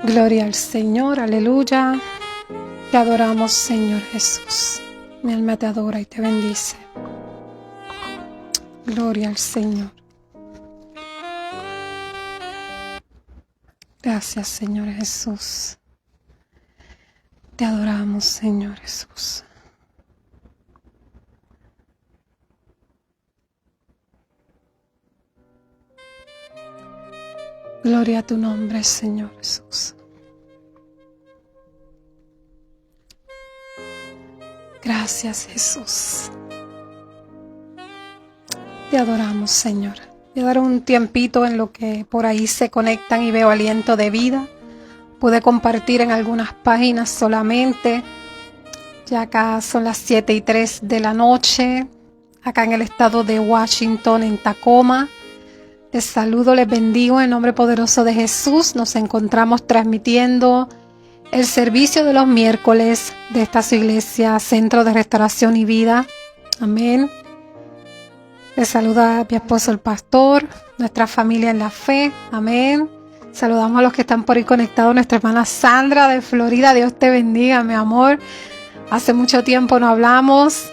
Gloria al Señor, aleluya. Te adoramos, Señor Jesús. Mi alma te adora y te bendice. Gloria al Señor. Gracias, Señor Jesús. Te adoramos, Señor Jesús. Gloria a tu nombre, Señor Jesús. Gracias, Jesús. Te adoramos, Señor. Voy a dar un tiempito en lo que por ahí se conectan y veo aliento de vida. Pude compartir en algunas páginas solamente. Ya acá son las 7:03 de la noche. Acá en el estado de Washington, en Tacoma. Les saludo, les bendigo en nombre poderoso de Jesús. Nos encontramos transmitiendo el servicio de los miércoles de esta su iglesia, Centro de Restauración y Vida. Amén. Les saluda mi esposo el pastor, nuestra familia en la fe. Amén. Saludamos a los que están por ahí conectados. Nuestra hermana Sandra de Florida. Dios te bendiga, mi amor. Hace mucho tiempo no hablamos.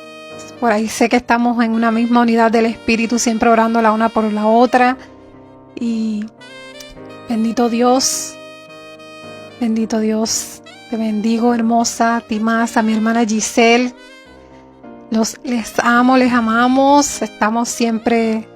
Por ahí sé que estamos en una misma unidad del Espíritu, siempre orando la una por la otra. Y bendito Dios, te bendigo, hermosa, a ti más, a mi hermana Giselle. Les amo, les amamos, estamos siempre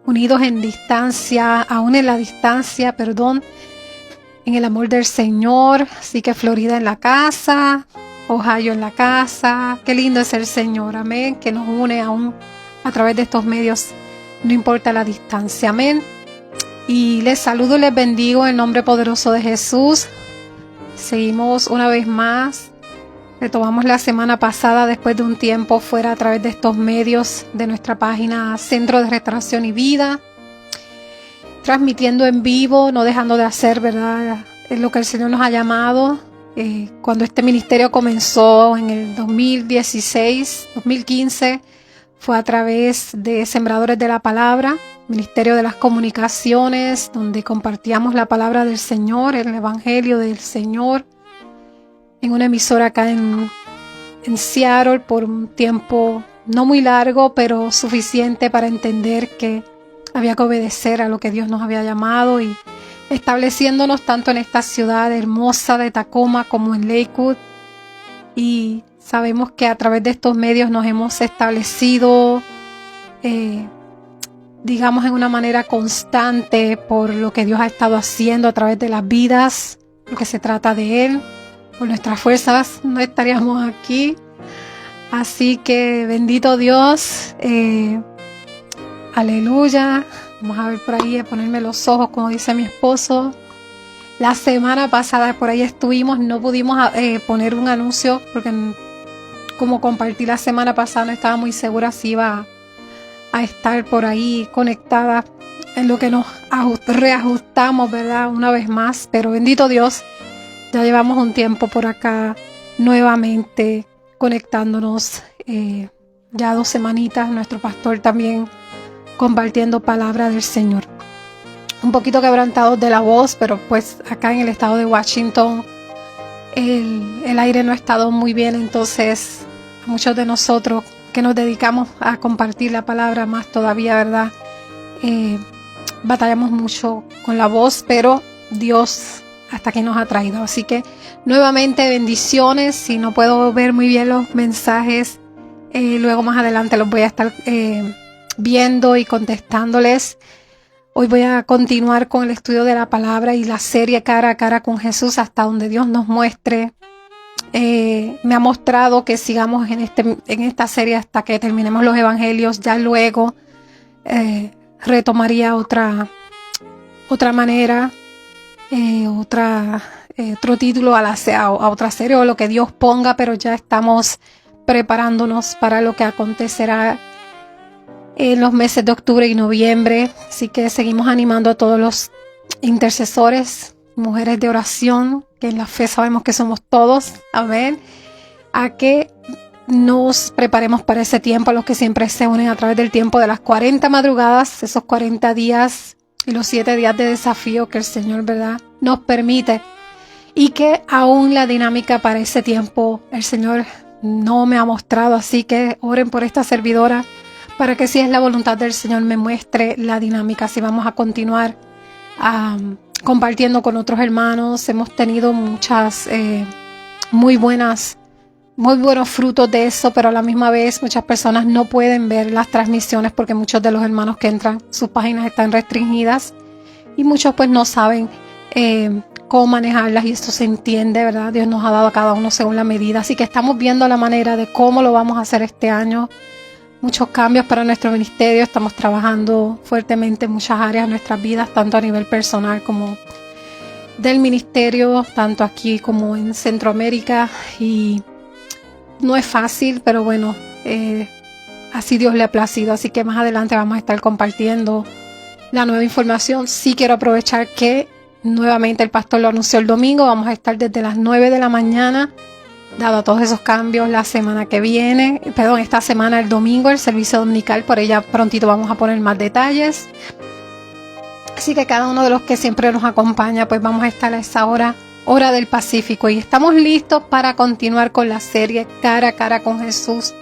unidos en distancia, aún en la distancia, en el amor del Señor. Así que Florida en la casa, Ohio en la casa. Qué lindo es el Señor, amén, que nos une aún a través de estos medios, no importa la distancia, amén. Y les saludo y les bendigo en nombre poderoso de Jesús. Seguimos una vez más. Retomamos la semana pasada después de un tiempo fuera a través de estos medios de nuestra página Centro de Restauración y Vida. Transmitiendo en vivo, no dejando de hacer, ¿verdad? Es lo que el Señor nos ha llamado. Cuando este ministerio comenzó en el 2015, fue a través de Sembradores de la Palabra, Ministerio de las Comunicaciones, donde compartíamos la palabra del Señor, el Evangelio del Señor, en una emisora acá en Seattle por un tiempo no muy largo, pero suficiente para entender que había que obedecer a lo que Dios nos había llamado y estableciéndonos tanto en esta ciudad hermosa de Tacoma como en Lakewood. Y sabemos que a través de estos medios nos hemos establecido, digamos, en una manera constante por lo que Dios ha estado haciendo a través de las vidas, porque se trata de Él. Por nuestras fuerzas no estaríamos aquí. Así que bendito Dios. Aleluya. Vamos a ver por ahí, a ponerme los ojos, como dice mi esposo. La semana pasada por ahí estuvimos, no pudimos poner un anuncio porque como compartí la semana pasada no estaba muy segura si iba a estar por ahí conectada en lo que nos reajustamos, ¿verdad? Una vez más, pero bendito Dios, ya llevamos un tiempo por acá nuevamente conectándonos, ya 2 semanitas, nuestro pastor también compartiendo palabra del Señor. Un poquito quebrantados de la voz, pero pues acá en el estado de Washington el aire no ha estado muy bien, entonces muchos de nosotros que nos dedicamos a compartir la palabra más todavía, ¿verdad? Batallamos mucho con la voz, pero Dios hasta aquí nos ha traído. Así que nuevamente bendiciones. Si no puedo ver muy bien los mensajes, luego más adelante los voy a estar viendo y contestándoles. Hoy voy a continuar con el estudio de la palabra y la serie Cara a Cara con Jesús hasta donde Dios nos muestre. Me ha mostrado que sigamos en esta serie hasta que terminemos los evangelios. Ya luego retomaría otra manera, otro título a otra serie o lo que Dios ponga, pero ya estamos preparándonos para lo que acontecerá en los meses de octubre y noviembre. Así que seguimos animando a todos los intercesores, mujeres de oración, que en la fe sabemos que somos todos, amén, a que nos preparemos para ese tiempo, a los que siempre se unen a través del tiempo de las 40 madrugadas, esos 40 días y los 7 días de desafío que el Señor, ¿verdad?, nos permite y que aún la dinámica para ese tiempo el Señor no me ha mostrado, así que oren por esta servidora para que si es la voluntad del Señor me muestre la dinámica, si vamos a continuar compartiendo con otros hermanos. Hemos tenido muchas muy buenos frutos de eso, pero a la misma vez muchas personas no pueden ver las transmisiones porque muchos de los hermanos que entran, sus páginas están restringidas y muchos pues no saben cómo manejarlas, y esto se entiende, ¿verdad? Dios nos ha dado a cada uno según la medida, así que estamos viendo la manera de cómo lo vamos a hacer este año. Muchos cambios para nuestro ministerio, estamos trabajando fuertemente en muchas áreas de nuestras vidas, tanto a nivel personal como del ministerio, tanto aquí como en Centroamérica, y no es fácil, pero bueno, así Dios le ha placido, así que más adelante vamos a estar compartiendo la nueva información. Sí quiero aprovechar que nuevamente el pastor lo anunció el domingo, vamos a estar desde las 9 de la mañana, dado todos esos cambios la semana que viene, esta semana el domingo, el servicio dominical, por ella prontito vamos a poner más detalles. Así que cada uno de los que siempre nos acompaña, pues vamos a estar a esa hora del Pacífico, y estamos listos para continuar con la serie Cara a Cara con Jesús.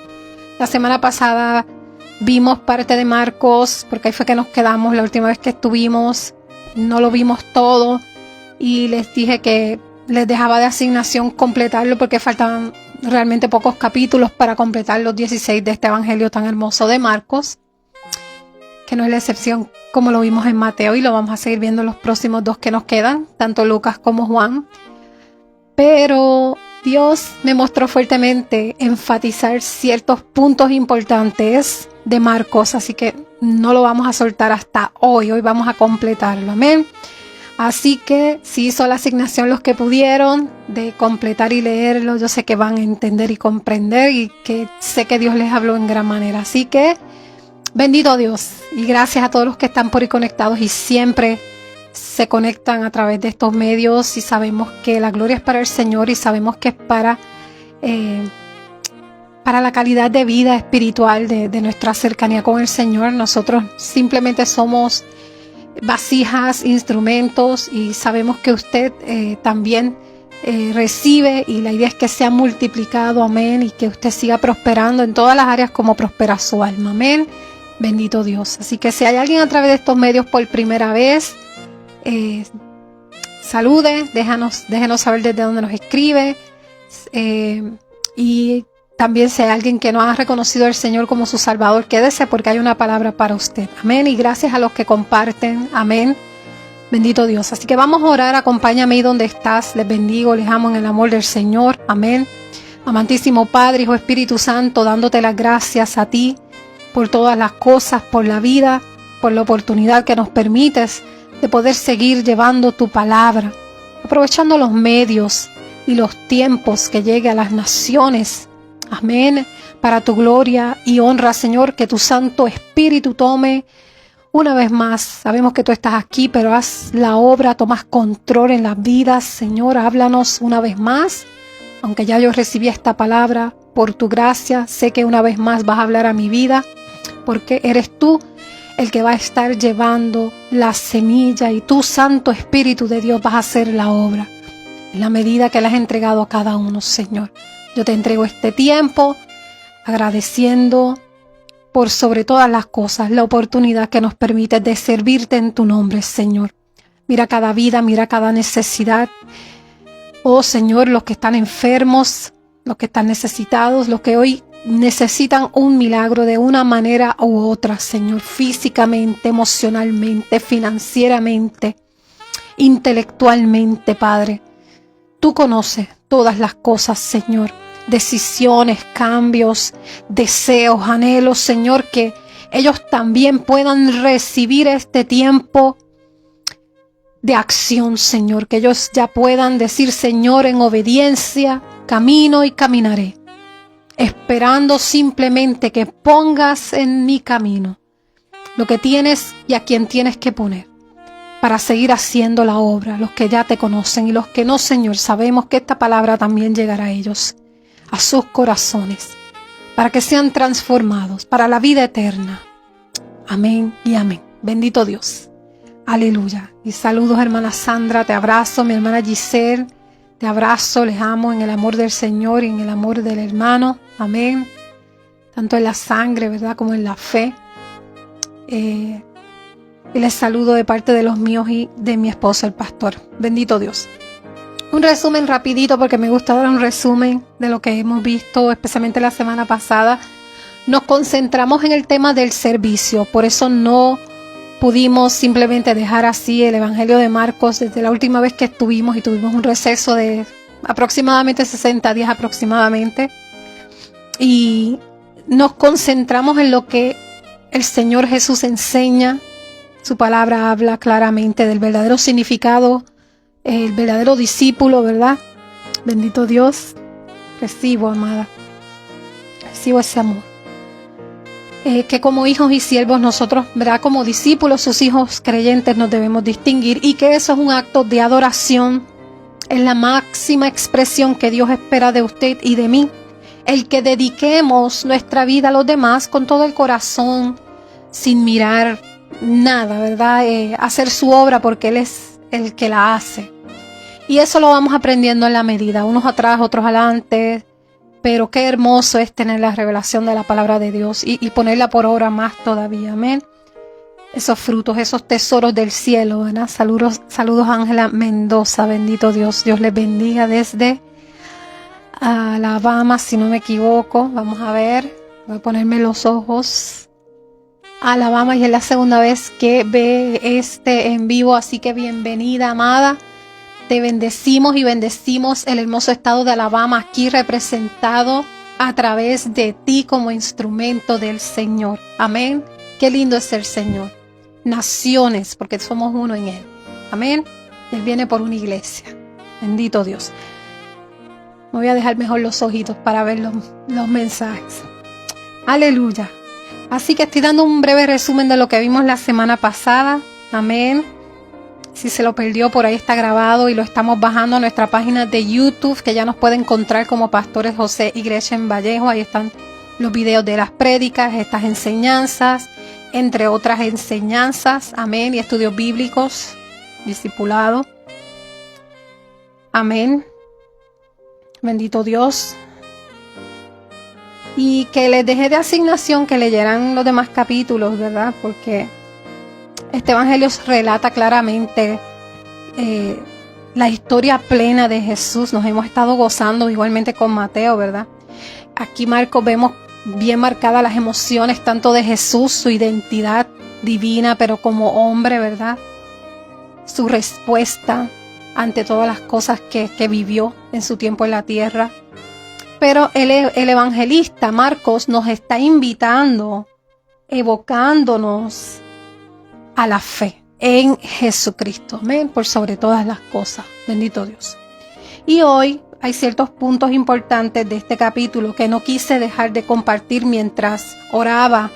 La semana pasada vimos parte de Marcos, porque ahí fue que nos quedamos la última vez que estuvimos, no lo vimos todo, y les dije que les dejaba de asignación completarlo porque faltaban realmente pocos capítulos para completar los 16 de este evangelio tan hermoso de Marcos, que no es la excepción como lo vimos en Mateo, y lo vamos a seguir viendo en los próximos 2 que nos quedan, tanto Lucas como Juan. Pero Dios me mostró fuertemente enfatizar ciertos puntos importantes de Marcos, así que no lo vamos a soltar hasta hoy vamos a completarlo, amén. Así que si hizo la asignación los que pudieron de completar y leerlo, yo sé que van a entender y comprender, y que sé que Dios les habló en gran manera, así que bendito Dios, y gracias a todos los que están por ahí conectados y siempre se conectan a través de estos medios, y sabemos que la gloria es para el Señor, y sabemos que es para la calidad de vida espiritual de nuestra cercanía con el Señor. Nosotros simplemente somos vasijas, instrumentos, y sabemos que usted también recibe, y la idea es que sea multiplicado, amén, y que usted siga prosperando en todas las áreas como prospera su alma, amén. Bendito Dios. Así que si hay alguien a través de estos medios por primera vez, salude, déjenos saber desde dónde nos escribe, y también si hay alguien que no ha reconocido al Señor como su Salvador, quédese porque hay una palabra para usted, amén, y gracias a los que comparten, amén, bendito Dios. Así que vamos a orar. Acompáñame ahí donde estás, les bendigo, les amo en el amor del Señor, amén. Amantísimo Padre, Hijo, Espíritu Santo, dándote las gracias a ti por todas las cosas, por la vida, por la oportunidad que nos permites de poder seguir llevando tu palabra, aprovechando los medios y los tiempos que llegue a las naciones, amén, para tu gloria y honra, Señor, que tu Santo Espíritu tome una vez más. Sabemos que tú estás aquí, pero haz la obra, tomas control en las vidas, Señor, háblanos una vez más, aunque ya yo recibí esta palabra por tu gracia, sé que una vez más vas a hablar a mi vida, porque eres tú el que va a estar llevando la semilla, y tu Santo Espíritu de Dios vas a hacer la obra en la medida que le has entregado a cada uno, Señor. Yo te entrego este tiempo agradeciendo por sobre todas las cosas la oportunidad que nos permites de servirte en tu nombre, Señor. Mira cada vida, mira cada necesidad. Oh Señor, los que están enfermos, los que están necesitados, los que hoy necesitan un milagro de una manera u otra, Señor, físicamente, emocionalmente, financieramente, intelectualmente, Padre. Tú conoces todas las cosas, Señor, decisiones, cambios, deseos, anhelos, Señor, que ellos también puedan recibir este tiempo de acción, Señor, que ellos ya puedan decir, Señor, en obediencia, camino y caminaré, esperando simplemente que pongas en mi camino lo que tienes y a quien tienes que poner para seguir haciendo la obra, los que ya te conocen y los que no, Señor, sabemos que esta palabra también llegará a ellos, a sus corazones, para que sean transformados para la vida eterna. Amén y amén. Bendito Dios. Aleluya. Y saludos, hermana Sandra, te abrazo, mi hermana Giselle, Te abrazo, les amo en el amor del Señor y en el amor del hermano. Amén. Tanto en la sangre, ¿verdad? Como en la fe. Y les saludo de parte de los míos y de mi esposo, el pastor. Bendito Dios. Un resumen rapidito, porque me gusta dar un resumen de lo que hemos visto, especialmente la semana pasada. Nos concentramos en el tema del servicio. Por eso no pudimos simplemente dejar así el Evangelio de Marcos desde la última vez que estuvimos, y tuvimos un receso de aproximadamente 60 días aproximadamente. Y nos concentramos en lo que el Señor Jesús enseña. Su palabra habla claramente del verdadero significado, el verdadero discípulo, ¿verdad? Bendito Dios. Recibo, amada. Recibo ese amor. Que como hijos y siervos nosotros, ¿verdad? Como discípulos, sus hijos creyentes, nos debemos distinguir, y que eso es un acto de adoración. Es la máxima expresión que Dios espera de usted y de mí. El que dediquemos nuestra vida a los demás con todo el corazón, sin mirar nada, ¿verdad? Hacer su obra porque Él es el que la hace. Y eso lo vamos aprendiendo en la medida, unos atrás, otros adelante. Pero qué hermoso es tener la revelación de la palabra de Dios y ponerla por obra más todavía. Amén. Esos frutos, esos tesoros del cielo, ¿verdad? Saludos Ángela Mendoza, bendito Dios. Dios les bendiga desde Alabama, si no me equivoco. Vamos a ver, voy a ponerme los ojos. Alabama, y es la segunda vez que ve este en vivo, así que bienvenida, amada. Te bendecimos y bendecimos el hermoso estado de Alabama, aquí representado a través de ti como instrumento del Señor. Amén. Qué lindo es el Señor. Naciones, porque somos uno en Él. Amén. Él viene por una iglesia. Bendito Dios. Me voy a dejar mejor los ojitos para ver los mensajes. Aleluya. Así que estoy dando un breve resumen de lo que vimos la semana pasada. Amén. Si se lo perdió, por ahí está grabado y lo estamos bajando a nuestra página de YouTube, que ya nos puede encontrar como Pastores José y Gretchen Vallejo. Ahí están los videos de las prédicas, estas enseñanzas, entre otras enseñanzas. Amén. Y estudios bíblicos, discipulado. Amén. Bendito Dios. Y que les dejé de asignación que leyeran los demás capítulos, ¿verdad? Porque este evangelio relata claramente la historia plena de Jesús. Nos hemos estado gozando igualmente con Mateo, ¿verdad? Aquí Marcos vemos bien marcadas las emociones tanto de Jesús, su identidad divina, pero como hombre, ¿verdad? Su respuesta ante todas las cosas que vivió en su tiempo en la tierra. Pero el evangelista Marcos nos está invitando, evocándonos a la fe en Jesucristo. Amén. Por sobre todas las cosas. Bendito Dios. Y hoy hay ciertos puntos importantes de este capítulo que no quise dejar de compartir mientras oraba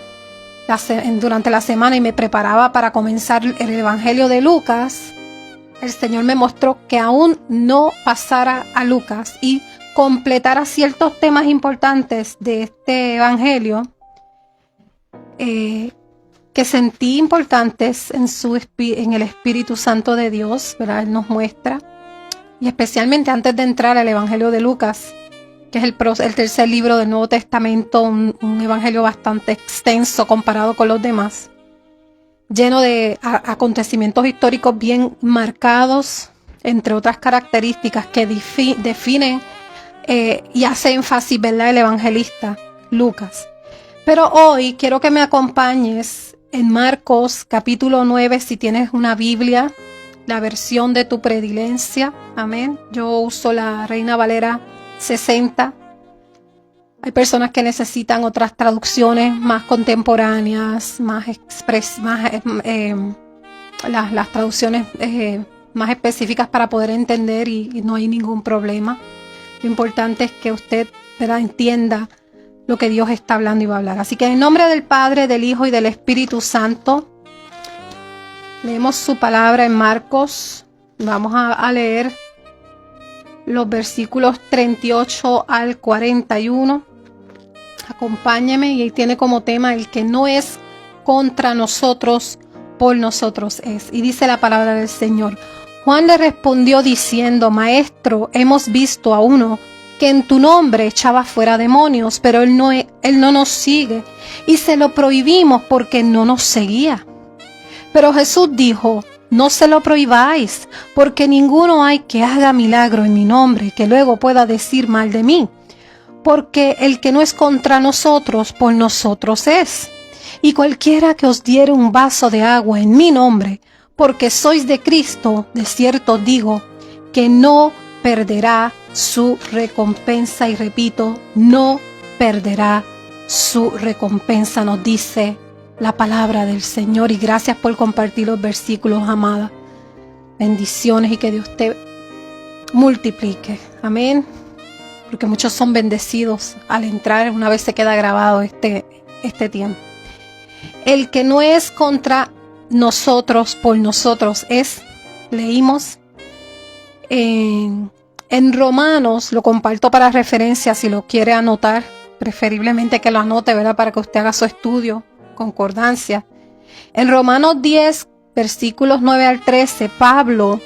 durante la semana y me preparaba para comenzar el Evangelio de Lucas. El Señor me mostró que aún no pasara a Lucas y completara ciertos temas importantes de este Evangelio que sentí importantes en el Espíritu Santo de Dios, ¿verdad? Él nos muestra, y especialmente antes de entrar al Evangelio de Lucas, que es el tercer libro del Nuevo Testamento, un evangelio bastante extenso comparado con los demás, lleno de acontecimientos históricos bien marcados, entre otras características que definen y hace énfasis, ¿verdad?, el evangelista Lucas. Pero hoy quiero que me acompañes en Marcos capítulo 9, si tienes una Biblia, la versión de tu predilencia. Amén. Yo uso la Reina Valera 60. Hay personas que necesitan otras traducciones más contemporáneas, las traducciones más específicas para poder entender, y no hay ningún problema. Lo importante es que usted, ¿verdad?, entienda lo que Dios está hablando y va a hablar. Así que en nombre del Padre, del Hijo y del Espíritu Santo, leemos su palabra en Marcos. Vamos a leer los versículos 38 al 41. Acompáñeme, y ahí tiene como tema: el que no es contra nosotros, por nosotros es. Y dice la palabra del Señor: Juan le respondió diciendo: Maestro, hemos visto a uno que en tu nombre echaba fuera demonios, pero él no nos sigue, y se lo prohibimos porque no nos seguía. Pero Jesús dijo: no se lo prohibáis, porque ninguno hay que haga milagro en mi nombre, que luego pueda decir mal de mí. Porque el que no es contra nosotros, por nosotros es. Y cualquiera que os diere un vaso de agua en mi nombre, porque sois de Cristo, de cierto digo, que no perderá su recompensa. Y repito, no perderá su recompensa, nos dice la palabra del Señor. Y gracias por compartir los versículos, amada. Bendiciones y que Dios te multiplique. Amén. Porque muchos son bendecidos al entrar, una vez se queda grabado este tiempo. El que no es contra nosotros, por nosotros es, leímos en Romanos, lo comparto para referencia si lo quiere anotar, preferiblemente que lo anote, ¿verdad? Para que usted haga su estudio, concordancia. En Romanos 10, versículos 9 al 13, Pablo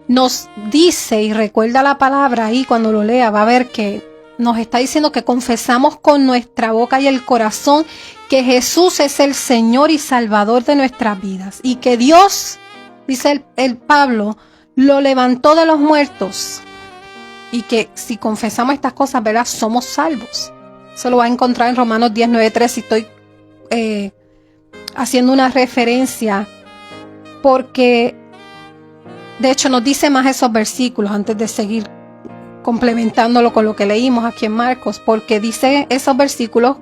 nos dice, y recuerda la palabra ahí cuando lo lea, va a ver que nos está diciendo que confesamos con nuestra boca y el corazón que Jesús es el Señor y Salvador de nuestras vidas, y que Dios, dice el Pablo, lo levantó de los muertos, y que si confesamos estas cosas, ¿verdad?, somos salvos. Eso lo va a encontrar en Romanos 10, 9, 3, y estoy haciendo una referencia porque de hecho nos dice más esos versículos antes de seguir complementándolo con lo que leímos aquí en Marcos, porque dice esos versículos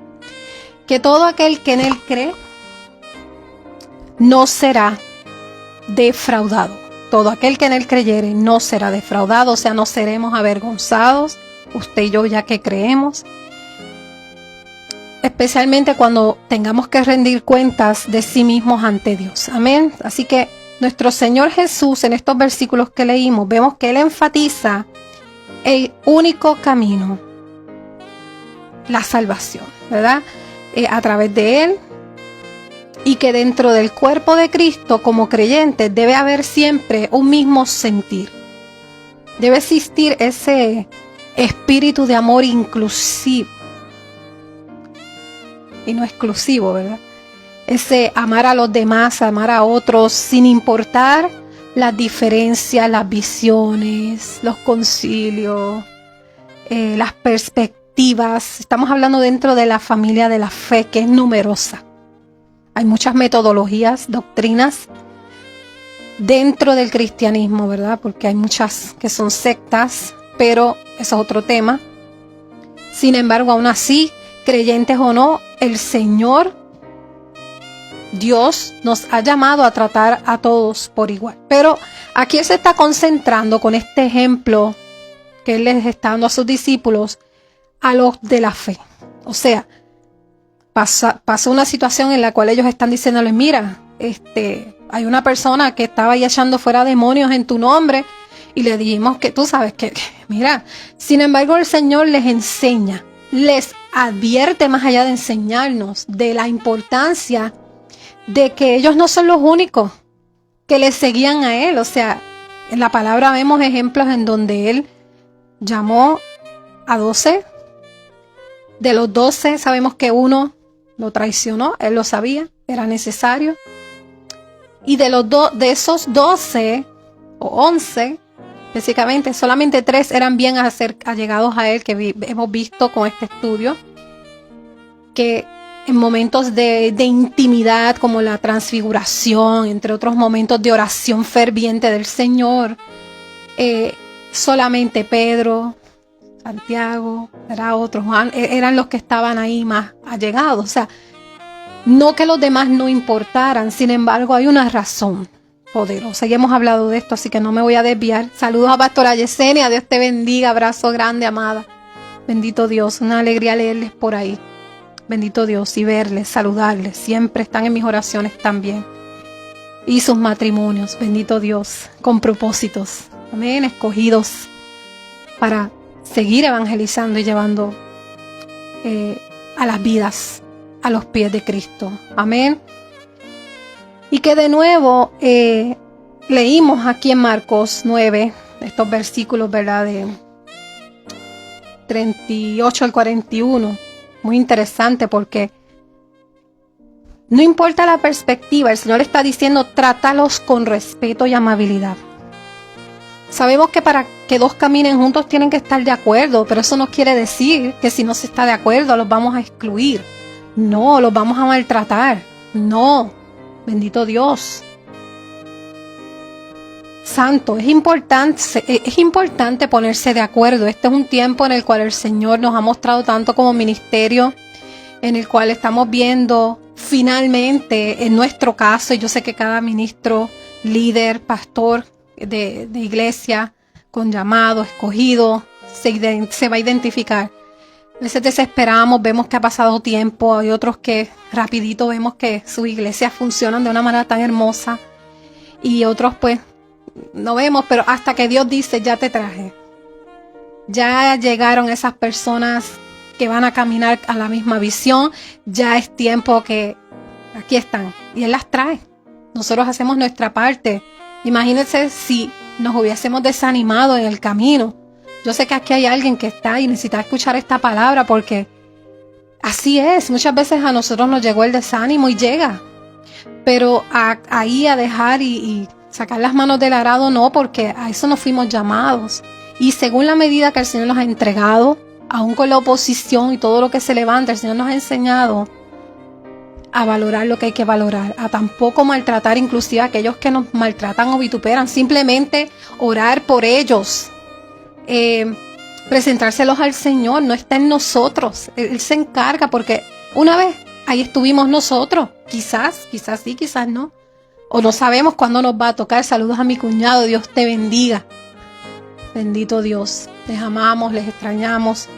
que todo aquel que en él cree no será defraudado. Todo aquel que en él creyere no será defraudado, o sea, no seremos avergonzados, usted y yo ya que creemos, especialmente cuando tengamos que rendir cuentas de sí mismos ante Dios. Amén. Así que nuestro Señor Jesús, en estos versículos que leímos, vemos que Él enfatiza el único camino, la salvación, ¿verdad? A través de Él, y que dentro del cuerpo de Cristo, como creyentes, debe haber siempre un mismo sentir. Debe existir ese espíritu de amor inclusivo y no exclusivo, ¿verdad? Ese amar a los demás, amar a otros, sin importar las diferencias, las visiones, los concilios, las perspectivas. Estamos hablando dentro de la familia de la fe, que es numerosa. Hay muchas metodologías, doctrinas dentro del cristianismo, ¿verdad? Porque hay muchas que son sectas, pero eso es otro tema. Sin embargo, aún así, creyentes o no, el Señor Dios nos ha llamado a tratar a todos por igual. Pero aquí Él se está concentrando con este ejemplo que Él les está dando a sus discípulos, a los de la fe. O sea, pasó una situación en la cual ellos están diciéndoles: mira, hay una persona que estaba ahí echando fuera demonios en tu nombre, y le dijimos que tú sabes que mira. Sin embargo, el Señor les enseña, les advierte, más allá de enseñarnos, de la importancia de que ellos no son los únicos que le seguían a Él. O sea, en la palabra vemos ejemplos en donde Él llamó a 12. De los 12 sabemos que uno lo traicionó, Él lo sabía, era necesario. Y de esos 12 o 11, específicamente, solamente 3 eran bien allegados a Él, que hemos visto con este estudio, que en momentos de intimidad, como la transfiguración, entre otros momentos de oración ferviente del Señor, solamente Pedro, Santiago, otros, Juan, eran los que estaban ahí más allegados. O sea, no que los demás no importaran, sin embargo hay una razón poderosa. Ya hemos hablado de esto, así que no me voy a desviar. Saludos a Pastora Yesenia, Dios te bendiga, abrazo grande, amada. Bendito Dios, una alegría leerles por ahí. Bendito Dios, y verles, saludarles, siempre están en mis oraciones también. Y sus matrimonios, bendito Dios, con propósitos, amén, escogidos para seguir evangelizando y llevando a las vidas a los pies de Cristo. Amén. Y que de nuevo leímos aquí en Marcos 9, estos versículos, ¿verdad? De 38 al 41. Muy interesante porque no importa la perspectiva, el Señor está diciendo, trátalos con respeto y amabilidad. Sabemos que para que dos caminen juntos tienen que estar de acuerdo, pero eso no quiere decir que si no se está de acuerdo los vamos a excluir. No, los vamos a maltratar. No, bendito Dios. Santo, es importante ponerse de acuerdo. Este es un tiempo en el cual el Señor nos ha mostrado tanto como ministerio, en el cual estamos viendo finalmente, en nuestro caso, y yo sé que cada ministro, líder, pastor de iglesia, con llamado, escogido, se va a identificar. A veces desesperamos, vemos que ha pasado tiempo, hay otros que rapidito vemos que sus iglesias funcionan de una manera tan hermosa, y otros pues no vemos, pero hasta que Dios dice, ya te traje. Ya llegaron esas personas que van a caminar a la misma visión, ya es tiempo que aquí están, y Él las trae. Nosotros hacemos nuestra parte. Imagínense si nos hubiésemos desanimado en el camino. Yo sé que aquí hay alguien que está y necesita escuchar esta palabra porque así es. Muchas veces a nosotros nos llegó el desánimo y llega. Pero ahí a dejar y sacar las manos del arado no, porque a eso nos fuimos llamados. Y según la medida que el Señor nos ha entregado, aún con la oposición y todo lo que se levanta, el Señor nos ha enseñado a valorar lo que hay que valorar, a tampoco maltratar inclusive a aquellos que nos maltratan o vituperan, simplemente orar por ellos, presentárselos al Señor, no está en nosotros, Él se encarga, porque una vez ahí estuvimos nosotros, quizás sí, quizás no, o no sabemos cuándo nos va a tocar. Saludos a mi cuñado, Dios te bendiga, bendito Dios, les amamos, les extrañamos.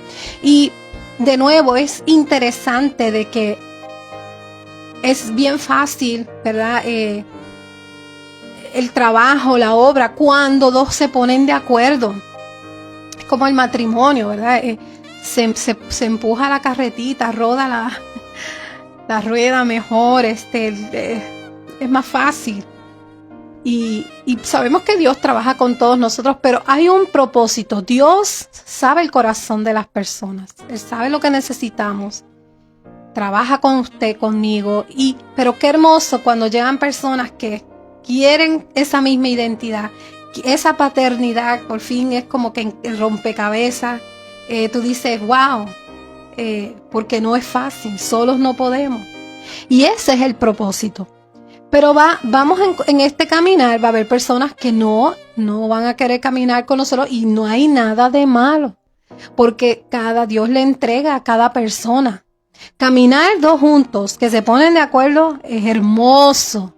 Y de nuevo es interesante de que es bien fácil, ¿verdad? El trabajo, la obra, cuando dos se ponen de acuerdo. Es como el matrimonio, ¿verdad? Se empuja la carretita, roda la rueda mejor, es más fácil. Y sabemos que Dios trabaja con todos nosotros, pero hay un propósito. Dios sabe el corazón de las personas. Él sabe lo que necesitamos. Trabaja con usted, conmigo, pero qué hermoso cuando llegan personas que quieren esa misma identidad, esa paternidad. Por fin es como que el rompecabezas, tú dices, wow, porque no es fácil, solos no podemos, y ese es el propósito. Pero vamos en este caminar, va a haber personas que no van a querer caminar con nosotros, y no hay nada de malo, porque Dios le entrega a cada persona. Caminar dos juntos que se ponen de acuerdo es hermoso,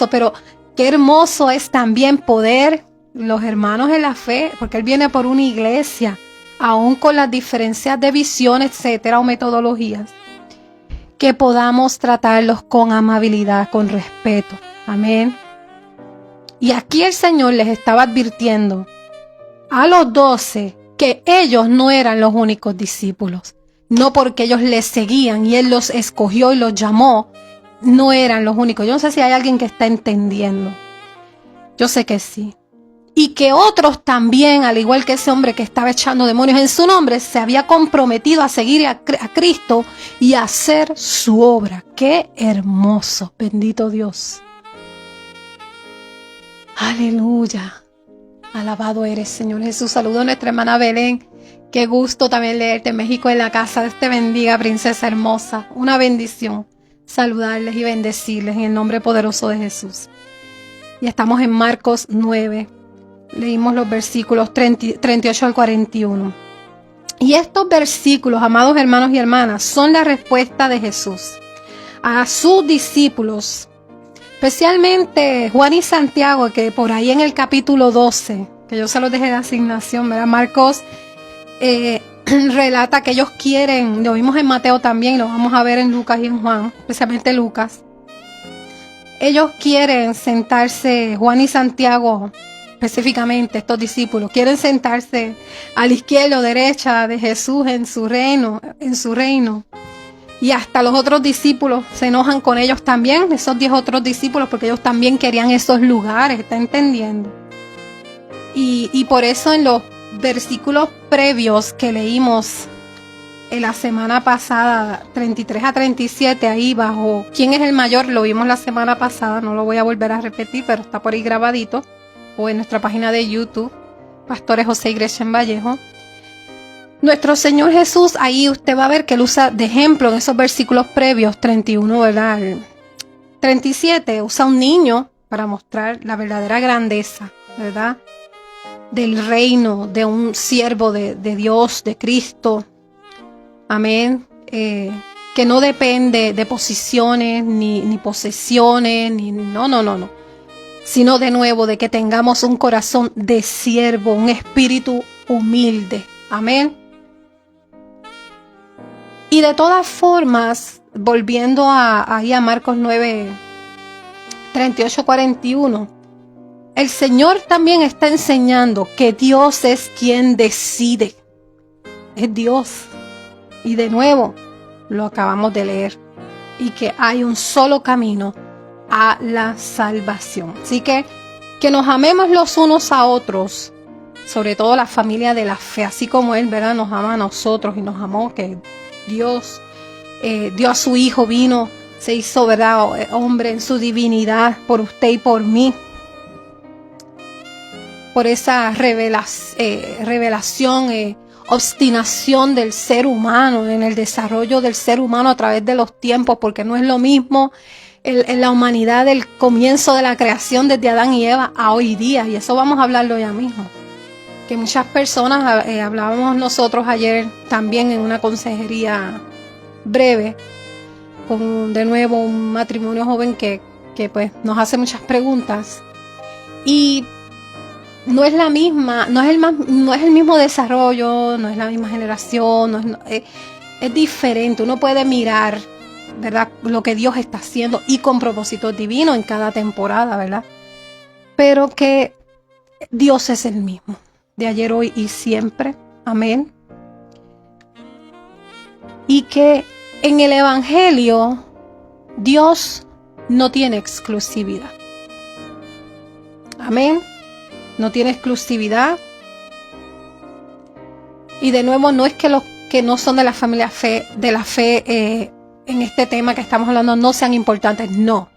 pero qué hermoso es también poder, los hermanos en la fe, porque Él viene por una iglesia, aún con las diferencias de visión, etcétera, o metodologías, que podamos tratarlos con amabilidad, con respeto. Amén. Y aquí el Señor les estaba advirtiendo a los 12 que ellos no eran los únicos discípulos. No porque ellos les seguían y Él los escogió y los llamó, no eran los únicos. Yo no sé si hay alguien que está entendiendo. Yo sé que sí. Y que otros también, al igual que ese hombre que estaba echando demonios en su nombre, se había comprometido a seguir a Cristo y a hacer su obra. ¡Qué hermoso! Bendito Dios. Aleluya. Alabado eres, Señor Jesús. Saludo a nuestra hermana Belén. Qué gusto también leerte en México, en la casa. Dios te bendiga, princesa hermosa. Una bendición saludarles y bendecirles en el nombre poderoso de Jesús. Y estamos en Marcos 9. Leímos los versículos 38 al 41. Y estos versículos, amados hermanos y hermanas, son la respuesta de Jesús a sus discípulos, especialmente Juan y Santiago, que por ahí en el capítulo 12, que yo se los dejé de asignación, ¿verdad? Marcos relata que ellos quieren, lo vimos en Mateo también, lo vamos a ver en Lucas y en Juan, especialmente Lucas. Ellos quieren sentarse, Juan y Santiago específicamente, estos discípulos, quieren sentarse a la izquierda o derecha de Jesús en su reino. Y hasta los otros discípulos se enojan con ellos también, esos 10 otros discípulos, porque ellos también querían esos lugares, ¿está entendiendo? Y por eso en los versículos previos que leímos en la semana pasada, 33 a 37, ahí bajo ¿quién es el mayor? Lo vimos la semana pasada, no lo voy a volver a repetir, pero está por ahí grabadito, o en nuestra página de YouTube, Pastores José y Grecia en Vallejo. Nuestro Señor Jesús, ahí usted va a ver que él usa de ejemplo en esos versículos previos, 31, ¿verdad? 37, usa un niño para mostrar la verdadera grandeza, ¿verdad? Del reino, de un siervo de Dios, de Cristo. Amén. Que no depende de posiciones, ni posesiones, no. Sino de nuevo, de que tengamos un corazón de siervo, un espíritu humilde. Amén. Y de todas formas, volviendo ahí a Marcos 9, 38, 41, el Señor también está enseñando que Dios es quien decide. Es Dios. Y de nuevo, lo acabamos de leer. Y que hay un solo camino a la salvación. Así que nos amemos los unos a otros, sobre todo la familia de la fe, así como Él, ¿verdad? Nos ama a nosotros y nos amó, que Dios dio a su Hijo, vino, se hizo, ¿verdad?, hombre en su divinidad por usted y por mí. Por esa revelación, obstinación del ser humano, en el desarrollo del ser humano a través de los tiempos, porque no es lo mismo en la humanidad del comienzo de la creación desde Adán y Eva a hoy día, y eso vamos a hablarlo ya mismo. Que muchas personas, hablábamos nosotros ayer también en una consejería breve, con de nuevo un matrimonio joven que pues nos hace muchas preguntas, y no es la misma, no es el mismo desarrollo, no es la misma generación, es diferente. Uno puede mirar, ¿verdad?, lo que Dios está haciendo y con propósitos divinos en cada temporada, ¿verdad? Pero que Dios es el mismo, de ayer, hoy y siempre. Amén. Y que en el Evangelio Dios no tiene exclusividad. Amén. No tiene exclusividad. Y de nuevo, no es que los que no son de la familia de la fe en este tema que estamos hablando no sean importantes. No.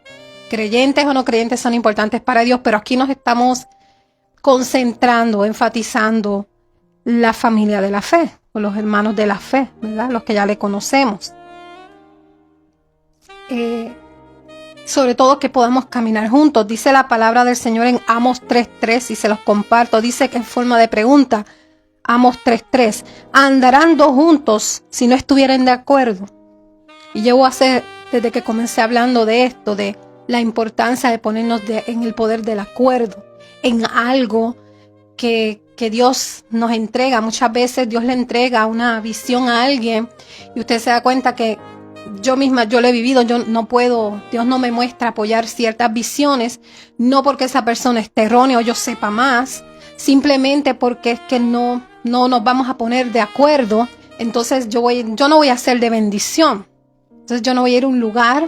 Creyentes o no creyentes son importantes para Dios, pero aquí nos estamos concentrando, enfatizando la familia de la fe, o los hermanos de la fe, ¿verdad? Los que ya le conocemos. Sobre todo que podamos caminar juntos. Dice la palabra del Señor en Amos 3:3 y se los comparto. Dice que en forma de pregunta, Amos 3:3, andarán dos juntos si no estuvieran de acuerdo. Y llevo desde que comencé hablando de esto, de la importancia de ponernos en el poder del acuerdo, en algo que Dios nos entrega. Muchas veces Dios le entrega una visión a alguien y usted se da cuenta que yo misma, yo lo he vivido, yo no puedo, Dios no me muestra apoyar ciertas visiones, no porque esa persona esté errónea o yo sepa más, simplemente porque es que no nos vamos a poner de acuerdo. Entonces yo no voy a ser de bendición. Entonces yo no voy a ir a un lugar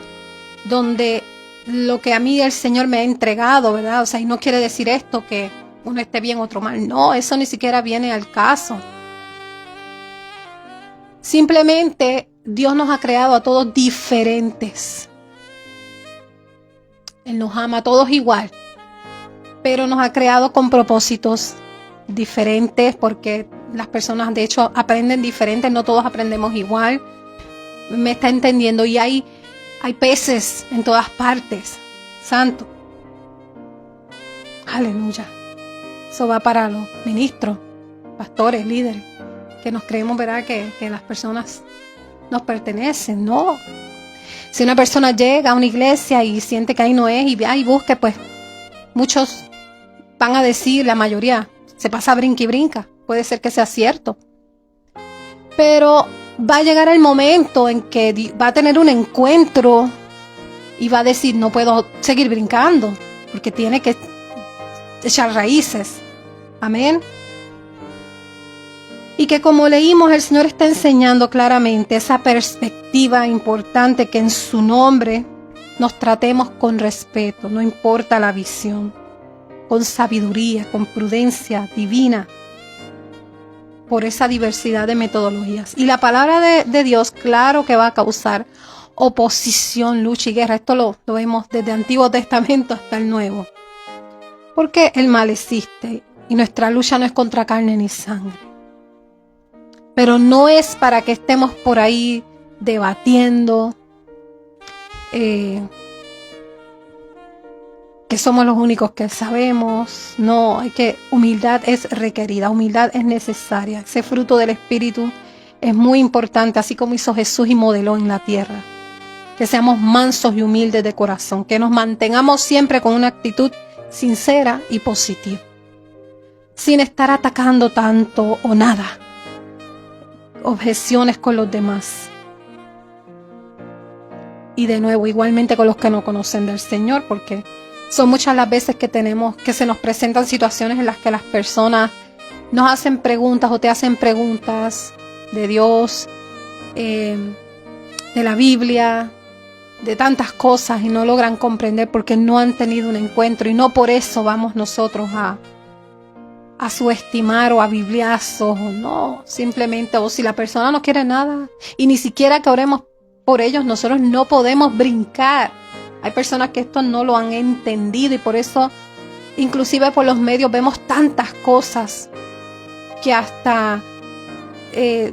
donde lo que a mí el Señor me ha entregado, ¿verdad? O sea, y no quiere decir esto que uno esté bien, otro mal. No, eso ni siquiera viene al caso. Simplemente Dios nos ha creado a todos diferentes. Él nos ama a todos igual, pero nos ha creado con propósitos diferentes, porque las personas de hecho aprenden diferentes, no todos aprendemos igual. Me está entendiendo. Y hay peces en todas partes. Santo. Aleluya. Eso va para los ministros, pastores, líderes, que nos creemos, ¿verdad?, que las personas nos pertenecen. No. Si una persona llega a una iglesia y siente que ahí no es y va y busque, pues muchos van a decir, la mayoría se pasa brinca y brinca. Puede ser que sea cierto. Pero va a llegar el momento en que va a tener un encuentro y va a decir, no puedo seguir brincando, porque tiene que echar raíces. Amén. Y que como leímos, el Señor está enseñando claramente esa perspectiva importante, que en su nombre nos tratemos con respeto, no importa la visión, con sabiduría, con prudencia divina, por esa diversidad de metodologías. Y la palabra de Dios, claro que va a causar oposición, lucha y guerra. Esto lo vemos desde el Antiguo Testamento hasta el Nuevo. Porque el mal existe y nuestra lucha no es contra carne ni sangre. Pero no es para que estemos por ahí debatiendo, que somos los únicos que sabemos. No, humildad es requerida, humildad es necesaria. Ese fruto del Espíritu es muy importante, así como hizo Jesús y modeló en la tierra. Que seamos mansos y humildes de corazón, que nos mantengamos siempre con una actitud sincera y positiva, sin estar atacando tanto o nada, objeciones con los demás. Y de nuevo, igualmente con los que no conocen del Señor, porque son muchas las veces que se nos presentan situaciones en las que las personas nos hacen preguntas o te hacen preguntas de Dios, de la Biblia, de tantas cosas, y no logran comprender porque no han tenido un encuentro, y no por eso vamos nosotros a subestimar o a bibliazos, o no, simplemente, o si la persona no quiere nada y ni siquiera que oremos por ellos, nosotros no podemos brincar. Hay personas que esto no lo han entendido, y por eso inclusive por los medios vemos tantas cosas que hasta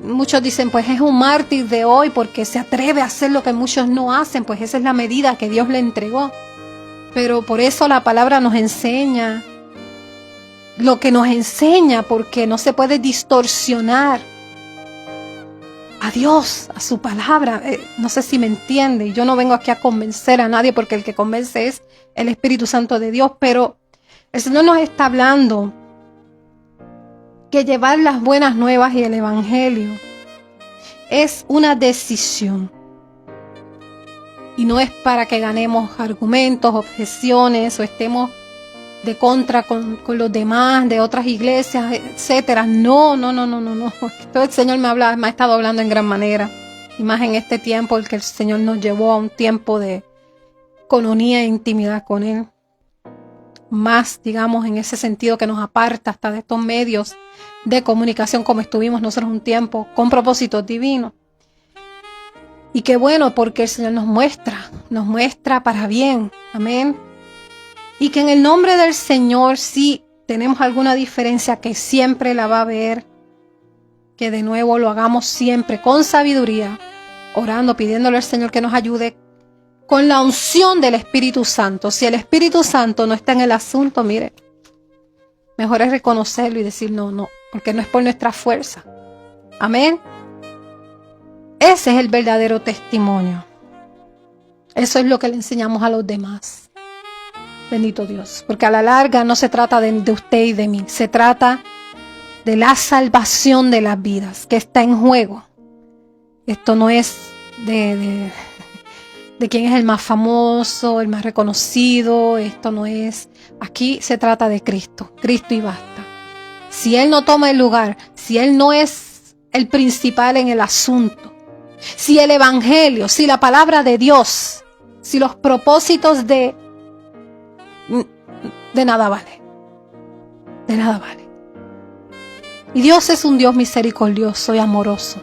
muchos dicen, pues es un mártir de hoy porque se atreve a hacer lo que muchos no hacen. Pues esa es la medida que Dios le entregó. Pero por eso la palabra nos enseña lo que nos enseña, porque no se puede distorsionar a Dios, a su palabra. No sé si me entiende. Yo no vengo aquí a convencer a nadie, porque el que convence es el Espíritu Santo de Dios. Pero el Señor nos está hablando que llevar las buenas nuevas y el Evangelio es una decisión. Y no es para que ganemos argumentos, objeciones, o estemos de contra con los demás, de otras iglesias, etcétera. No. Esto el Señor me ha estado hablando en gran manera. Y más en este tiempo, el que el Señor nos llevó a un tiempo de coinonía e intimidad con Él. Más, digamos, en ese sentido que nos aparta hasta de estos medios de comunicación, como estuvimos nosotros un tiempo, con propósitos divinos. Y qué bueno, porque el Señor nos muestra para bien. Amén. Y que en el nombre del Señor, si tenemos alguna diferencia, que siempre la va a haber, que de nuevo lo hagamos siempre con sabiduría, orando, pidiéndole al Señor que nos ayude con la unción del Espíritu Santo. Si el Espíritu Santo no está en el asunto, mire, mejor es reconocerlo y decir no, porque no es por nuestra fuerza. Amén. Ese es el verdadero testimonio. Eso es lo que le enseñamos a los demás. Bendito Dios. Porque a la larga no se trata de usted y de mí. Se trata de la salvación de las vidas que está en juego. Esto no es de quién es el más famoso, el más reconocido. Esto no es. Aquí se trata de Cristo. Cristo y basta. Si Él no toma el lugar, si Él no es el principal en el asunto, si el Evangelio, si la palabra de Dios, si los propósitos de nada vale. De nada vale. Y Dios es un Dios misericordioso y amoroso.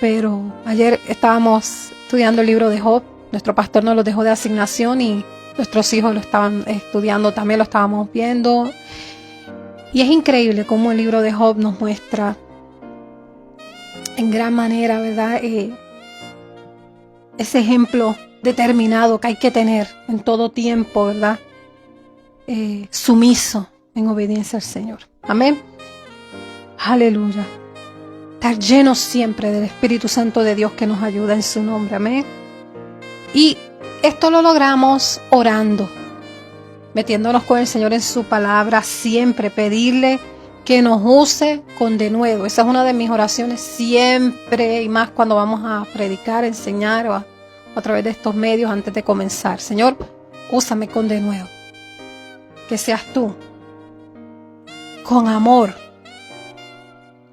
Pero ayer estábamos estudiando el libro de Job. Nuestro pastor nos lo dejó de asignación y nuestros hijos lo estaban estudiando, también lo estábamos viendo. Y es increíble cómo el libro de Job nos muestra en gran manera, ¿verdad? Ese ejemplo determinado que hay que tener en todo tiempo, ¿verdad? Sumiso en obediencia al Señor. Amén. Aleluya. Estar llenos siempre del Espíritu Santo de Dios que nos ayuda en su nombre. Amén. Y esto lo logramos orando, metiéndonos con el Señor en su palabra, siempre pedirle que nos use con denuedo. Esa es una de mis oraciones siempre, y más cuando vamos a predicar, enseñar o a través de estos medios antes de comenzar. Señor, úsame con denuedo. Que seas tú, con amor,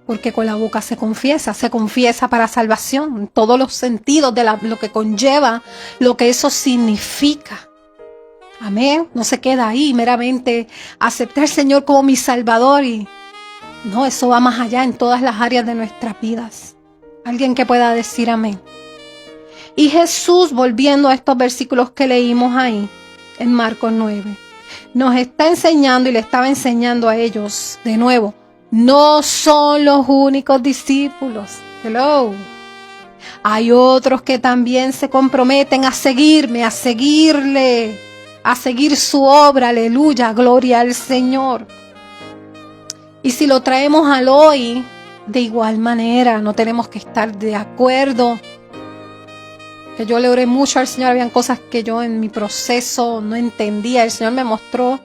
Porque con la boca se confiesa para salvación, en todos los sentidos de lo que conlleva, lo que eso significa. Amén. No se queda ahí meramente aceptar al Señor como mi Salvador y no, eso va más allá en todas las áreas de nuestras vidas. Alguien que pueda decir amén. Y Jesús, volviendo a estos versículos que leímos ahí, en Marcos 9, nos está enseñando y le estaba enseñando a ellos, de nuevo, no son los únicos discípulos. Hello. Hay otros que también se comprometen a seguirme, a seguirle, a seguir su obra. Aleluya, gloria al Señor. Y si lo traemos al hoy, de igual manera, no tenemos que estar de acuerdo. Que yo le oré mucho al Señor, habían cosas que yo en mi proceso no entendía. El Señor me mostró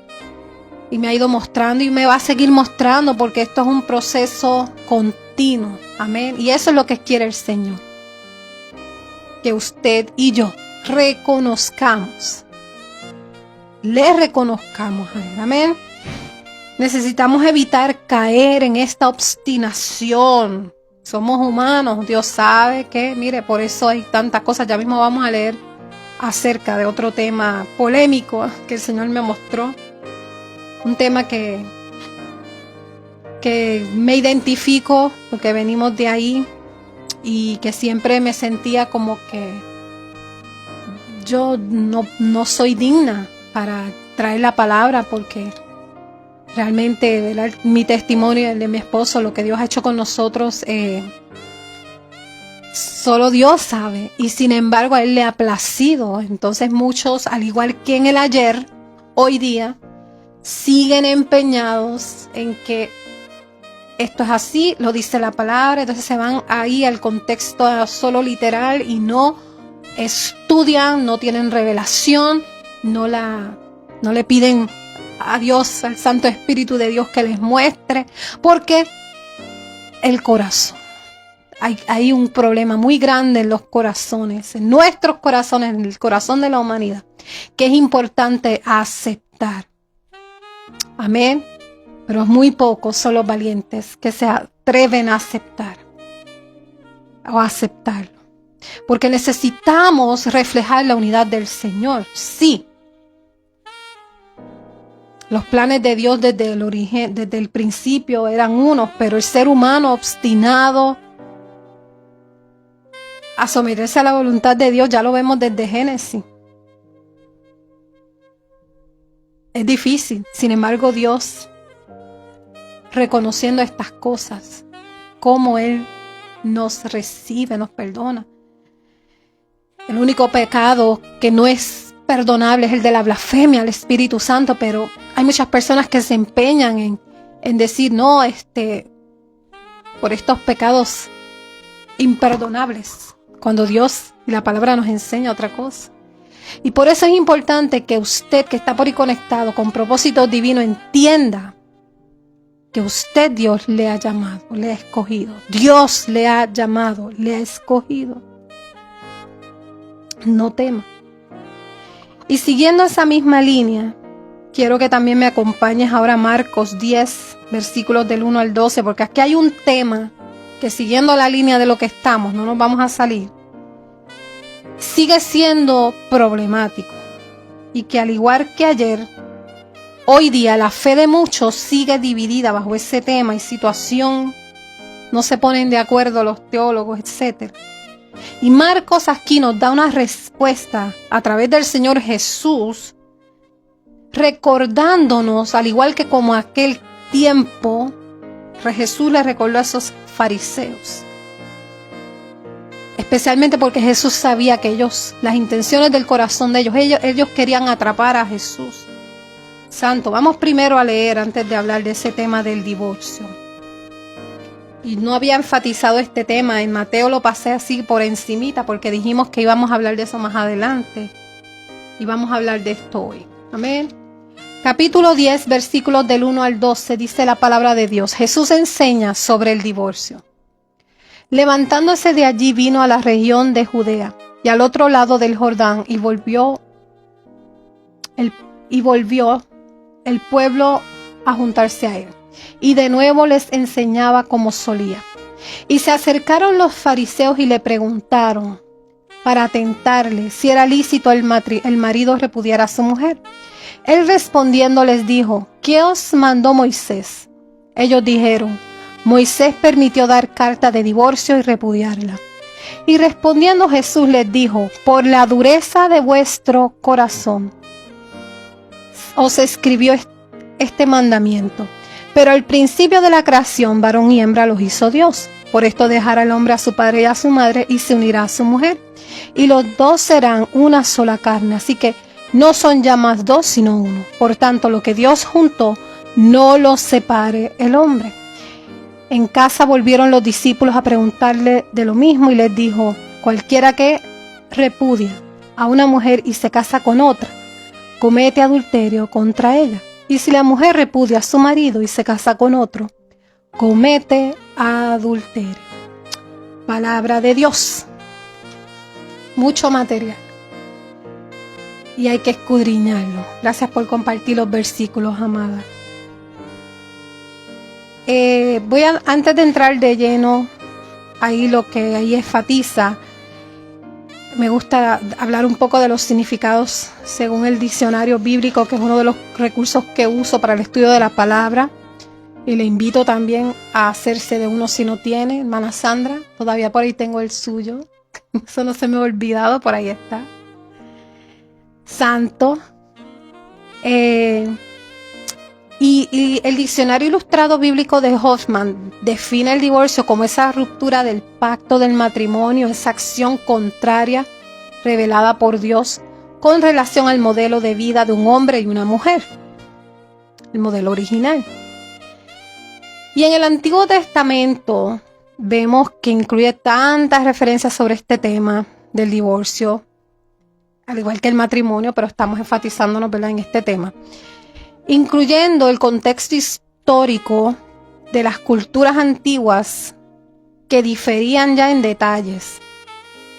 y me ha ido mostrando y me va a seguir mostrando porque esto es un proceso continuo. Amén. Y eso es lo que quiere el Señor. Que usted y yo reconozcamos. Le reconozcamos a Él. Amén. Necesitamos evitar caer en esta obstinación. Somos humanos. Dios sabe que, mire, por eso hay tantas cosas. Ya mismo vamos a leer acerca de otro tema polémico que el Señor me mostró. Un tema que me identifico porque venimos de ahí y que siempre me sentía como que yo no soy digna para traer la palabra porque realmente, ¿verdad? Mi testimonio y el de mi esposo, lo que Dios ha hecho con nosotros, solo Dios sabe. Y sin embargo a Él le ha placido. Entonces muchos, al igual que en el ayer, hoy día, siguen empeñados en que esto es así, lo dice la palabra. Entonces se van ahí al contexto solo literal y no estudian, no tienen revelación, no le piden a Dios, al Santo Espíritu de Dios que les muestre, porque el corazón, hay un problema muy grande en los corazones, en nuestros corazones, en el corazón de la humanidad, que es importante aceptar. Amén. Pero muy pocos son los valientes que se atreven a aceptar o a aceptarlo, porque necesitamos reflejar la unidad del Señor. Sí. Los planes de Dios desde el origen, desde el principio eran unos, pero el ser humano obstinado a someterse a la voluntad de Dios, ya lo vemos desde Génesis. Es difícil, sin embargo Dios, reconociendo estas cosas, cómo Él nos recibe, nos perdona. El único pecado que no es perdonable es el de la blasfemia al Espíritu Santo, pero hay muchas personas que se empeñan en decir no, por estos pecados imperdonables, cuando Dios y la palabra nos enseña otra cosa. Y por eso es importante que usted que está por ahí conectado con propósito divino entienda que usted Dios le ha llamado, le ha escogido. Dios le ha llamado, le ha escogido. No tema. Y siguiendo esa misma línea, quiero que también me acompañes ahora a Marcos 10, versículos del 1 al 12, porque aquí hay un tema que siguiendo la línea de lo que estamos, no nos vamos a salir, sigue siendo problemático. Y que al igual que ayer, hoy día la fe de muchos sigue dividida bajo ese tema y situación. No se ponen de acuerdo los teólogos, etc. Y Marcos aquí nos da una respuesta a través del Señor Jesús, recordándonos, al igual que como aquel tiempo, Jesús le recordó a esos fariseos. Especialmente porque Jesús sabía que las intenciones del corazón de ellos querían atrapar a Jesús. Santo, vamos primero a leer antes de hablar de ese tema del divorcio. Y no había enfatizado este tema, en Mateo lo pasé así por encimita porque dijimos que íbamos a hablar de eso más adelante. Y vamos a hablar de esto hoy. Amén. Capítulo 10, versículos del 1 al 12, dice la palabra de Dios. Jesús enseña sobre el divorcio. Levantándose de allí vino a la región de Judea y al otro lado del Jordán y volvió el pueblo a juntarse a él. y de nuevo les enseñaba como solía. Y se acercaron los fariseos y le preguntaron para tentarle si era lícito el marido repudiar a su mujer. Él respondiendo les dijo: ¿qué os mandó Moisés? Ellos dijeron: Moisés permitió dar carta de divorcio y repudiarla. Y respondiendo Jesús les dijo: por la dureza de vuestro corazón os escribió este mandamiento. Pero al principio de la creación, varón y hembra los hizo Dios. Por esto dejará el hombre a su padre y a su madre y se unirá a su mujer. Y los dos serán una sola carne. Así que no son ya más dos, sino uno. Por tanto, lo que Dios juntó, no lo separe el hombre. En casa volvieron los discípulos a preguntarle de lo mismo y les dijo: cualquiera que repudia a una mujer y se casa con otra, comete adulterio contra ella. Y si la mujer repudia a su marido y se casa con otro, comete adulterio. Palabra de Dios. Mucho material. Y hay que escudriñarlo. Gracias por compartir los versículos, amada. Antes de entrar de lleno, ahí lo que ahí enfatiza, me gusta hablar un poco de los significados según el diccionario bíblico, que es uno de los recursos que uso para el estudio de la palabra. Y le invito también a hacerse de uno si no tiene, hermana Sandra. Todavía por ahí tengo el suyo. Eso no se me ha olvidado, por ahí está. Santo. Y el diccionario ilustrado bíblico de Hoffman define el divorcio como esa ruptura del pacto del matrimonio, esa acción contraria revelada por Dios con relación al modelo de vida de un hombre y una mujer, el modelo original. Y en el Antiguo Testamento vemos que incluye tantas referencias sobre este tema del divorcio, al igual que el matrimonio, pero estamos enfatizándonos, ¿verdad?, en este tema, incluyendo el contexto histórico de las culturas antiguas que diferían ya en detalles.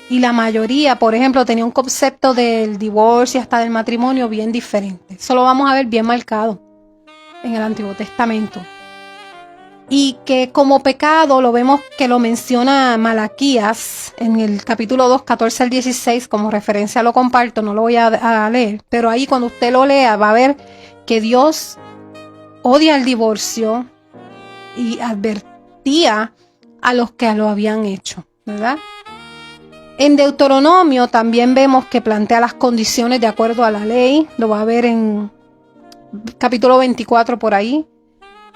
Y la mayoría, por ejemplo, tenía un concepto del divorcio y hasta del matrimonio bien diferente. Eso lo vamos a ver bien marcado en el Antiguo Testamento. Y que como pecado lo vemos que lo menciona Malaquías en el capítulo 2, 14 al 16, como referencia lo comparto, no lo voy a leer, pero ahí cuando usted lo lea va a ver que Dios odia el divorcio y advertía a los que lo habían hecho, ¿verdad? En Deuteronomio también vemos que plantea las condiciones de acuerdo a la ley, lo va a ver en capítulo 24 por ahí.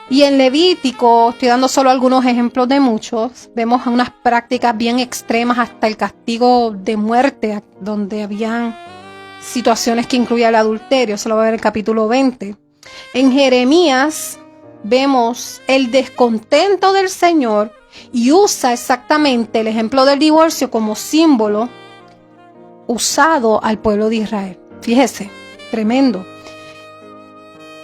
Y en Levítico, estoy dando solo algunos ejemplos de muchos, vemos unas prácticas bien extremas hasta el castigo de muerte, donde habían situaciones que incluían el adulterio, eso lo va a ver en el capítulo 20. En Jeremías vemos el descontento del Señor y usa exactamente el ejemplo del divorcio como símbolo usado al pueblo de Israel. Fíjese, tremendo.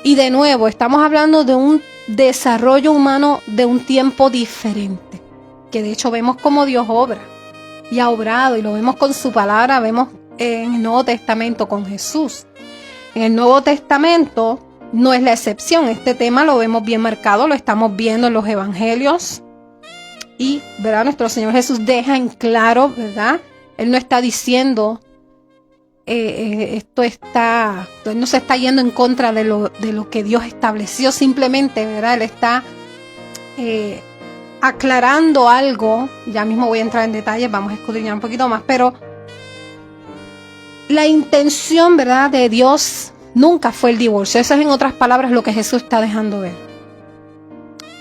Y de nuevo, estamos hablando de un desarrollo humano de un tiempo diferente, que de hecho vemos cómo Dios obra y ha obrado, y lo vemos con su palabra, vemos en el Nuevo Testamento con Jesús. En el Nuevo Testamento no es la excepción, este tema lo vemos bien marcado, lo estamos viendo en los evangelios y, ¿verdad?, nuestro Señor Jesús deja en claro, ¿verdad? Él no está diciendo Él no se está yendo en contra de lo que Dios estableció, simplemente, ¿verdad? Él está aclarando algo. Ya mismo voy a entrar en detalles, vamos a escudriñar un poquito más, pero la intención, ¿verdad?, de Dios nunca fue el divorcio. Eso es, en otras palabras, lo que Jesús está dejando ver.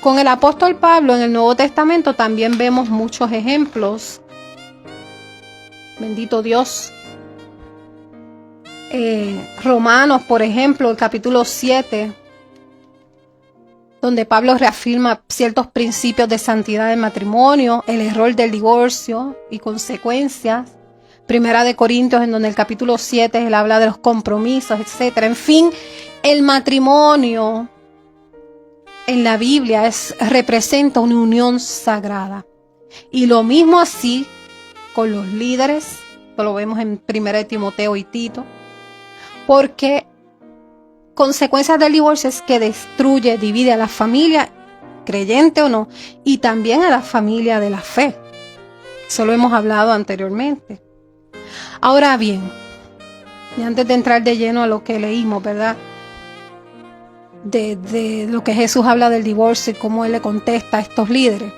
Con el apóstol Pablo en el Nuevo Testamento también vemos muchos ejemplos. Bendito Dios. Romanos, por ejemplo, el capítulo 7, donde Pablo reafirma ciertos principios de santidad del matrimonio, el error del divorcio y consecuencias. Primera de Corintios, en donde el capítulo 7 él habla de los compromisos, etc. En fin, el matrimonio en la Biblia representa una unión sagrada. Y lo mismo así con los líderes, lo vemos en Primera de Timoteo y Tito. Porque consecuencias del divorcio es que destruye, divide a la familia, creyente o no, y también a la familia de la fe. Eso lo hemos hablado anteriormente. Ahora bien, y antes de entrar de lleno a lo que leímos, ¿verdad? De lo que Jesús habla del divorcio y cómo Él le contesta a estos líderes.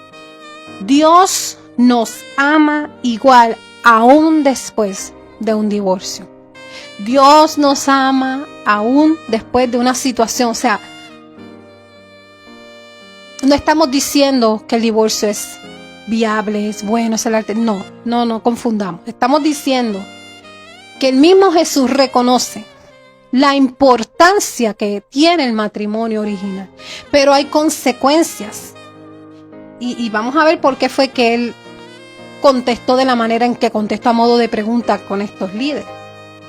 Dios nos ama igual aún después de un divorcio. Dios nos ama aún después de una situación. O sea, no estamos diciendo que el divorcio es viable, es bueno, es el arte. No confundamos. Estamos diciendo que el mismo Jesús reconoce la importancia que tiene el matrimonio original, pero hay consecuencias. Y vamos a ver por qué fue que Él contestó de la manera en que contestó a modo de pregunta con estos líderes.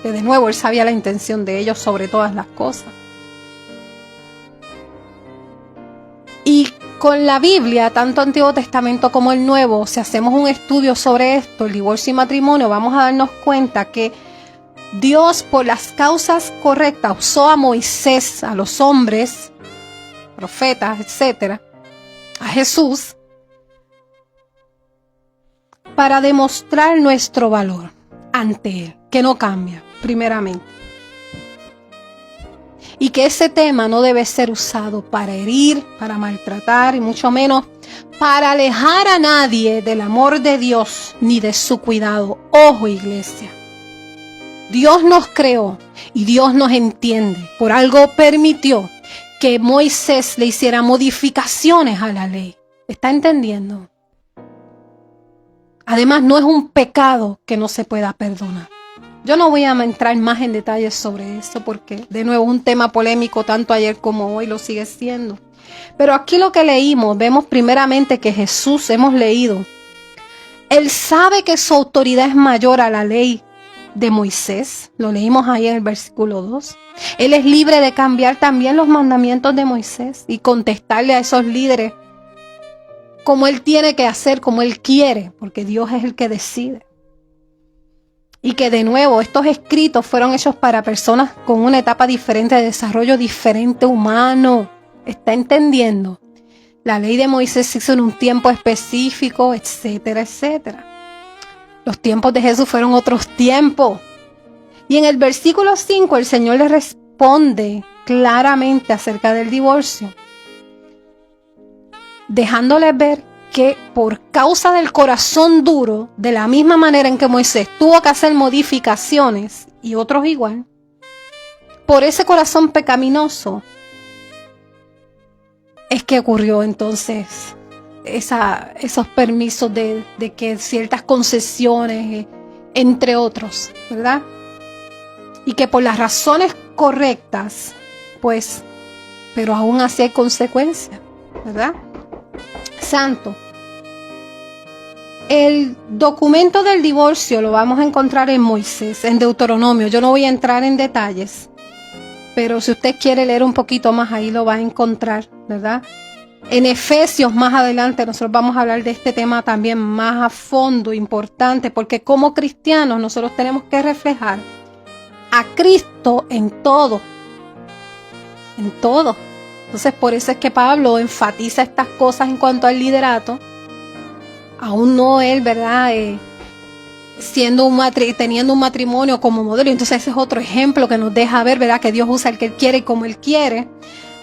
Que de nuevo Él sabía la intención de ellos sobre todas las cosas. Y con la Biblia, tanto Antiguo Testamento como el Nuevo, si hacemos un estudio sobre esto, el divorcio y matrimonio, vamos a darnos cuenta que Dios, por las causas correctas, usó a Moisés, a los hombres, profetas, etc., a Jesús, para demostrar nuestro valor ante Él, que no cambia, primeramente. Y que ese tema no debe ser usado para herir, para maltratar y mucho menos para alejar a nadie del amor de Dios ni de su cuidado. Ojo, iglesia. Dios nos creó y Dios nos entiende. Por algo permitió que Moisés le hiciera modificaciones a la ley. ¿Está entendiendo? Además, no es un pecado que no se pueda perdonar. Yo no voy a entrar más en detalles sobre eso porque, de nuevo, es un tema polémico tanto ayer como hoy lo sigue siendo. Pero aquí lo que leímos, vemos primeramente que Jesús, hemos leído, Él sabe que su autoridad es mayor a la ley de Moisés. Lo leímos ahí en el versículo 2. Él es libre de cambiar también los mandamientos de Moisés y contestarle a esos líderes como Él tiene que hacer, como Él quiere, porque Dios es el que decide. Y que de nuevo estos escritos fueron hechos para personas con una etapa diferente de desarrollo diferente humano. ¿Está entendiendo? La ley de Moisés se hizo en un tiempo específico, etcétera, etcétera. Los tiempos de Jesús fueron otros tiempos. Y en el versículo 5 el Señor le responde claramente acerca del divorcio, dejándoles ver que por causa del corazón duro, de la misma manera en que Moisés tuvo que hacer modificaciones y otros igual, por ese corazón pecaminoso es que ocurrió entonces esos permisos de que ciertas concesiones, entre otros, ¿verdad? Y que por las razones correctas, pues, pero aún así hay consecuencias, ¿verdad? Santo. El documento del divorcio lo vamos a encontrar en Moisés, en Deuteronomio. Yo no voy a entrar en detalles, pero si usted quiere leer un poquito más, ahí lo va a encontrar, ¿verdad? En Efesios, más adelante, nosotros vamos a hablar de este tema también más a fondo, importante, porque como cristianos nosotros tenemos que reflejar a Cristo en todo. En todo. Entonces, por eso es que Pablo enfatiza estas cosas en cuanto al liderato. Aún no él, ¿verdad? Teniendo un matrimonio como modelo. Entonces, ese es otro ejemplo que nos deja ver, ¿verdad? Que Dios usa el que Él quiere y como Él quiere.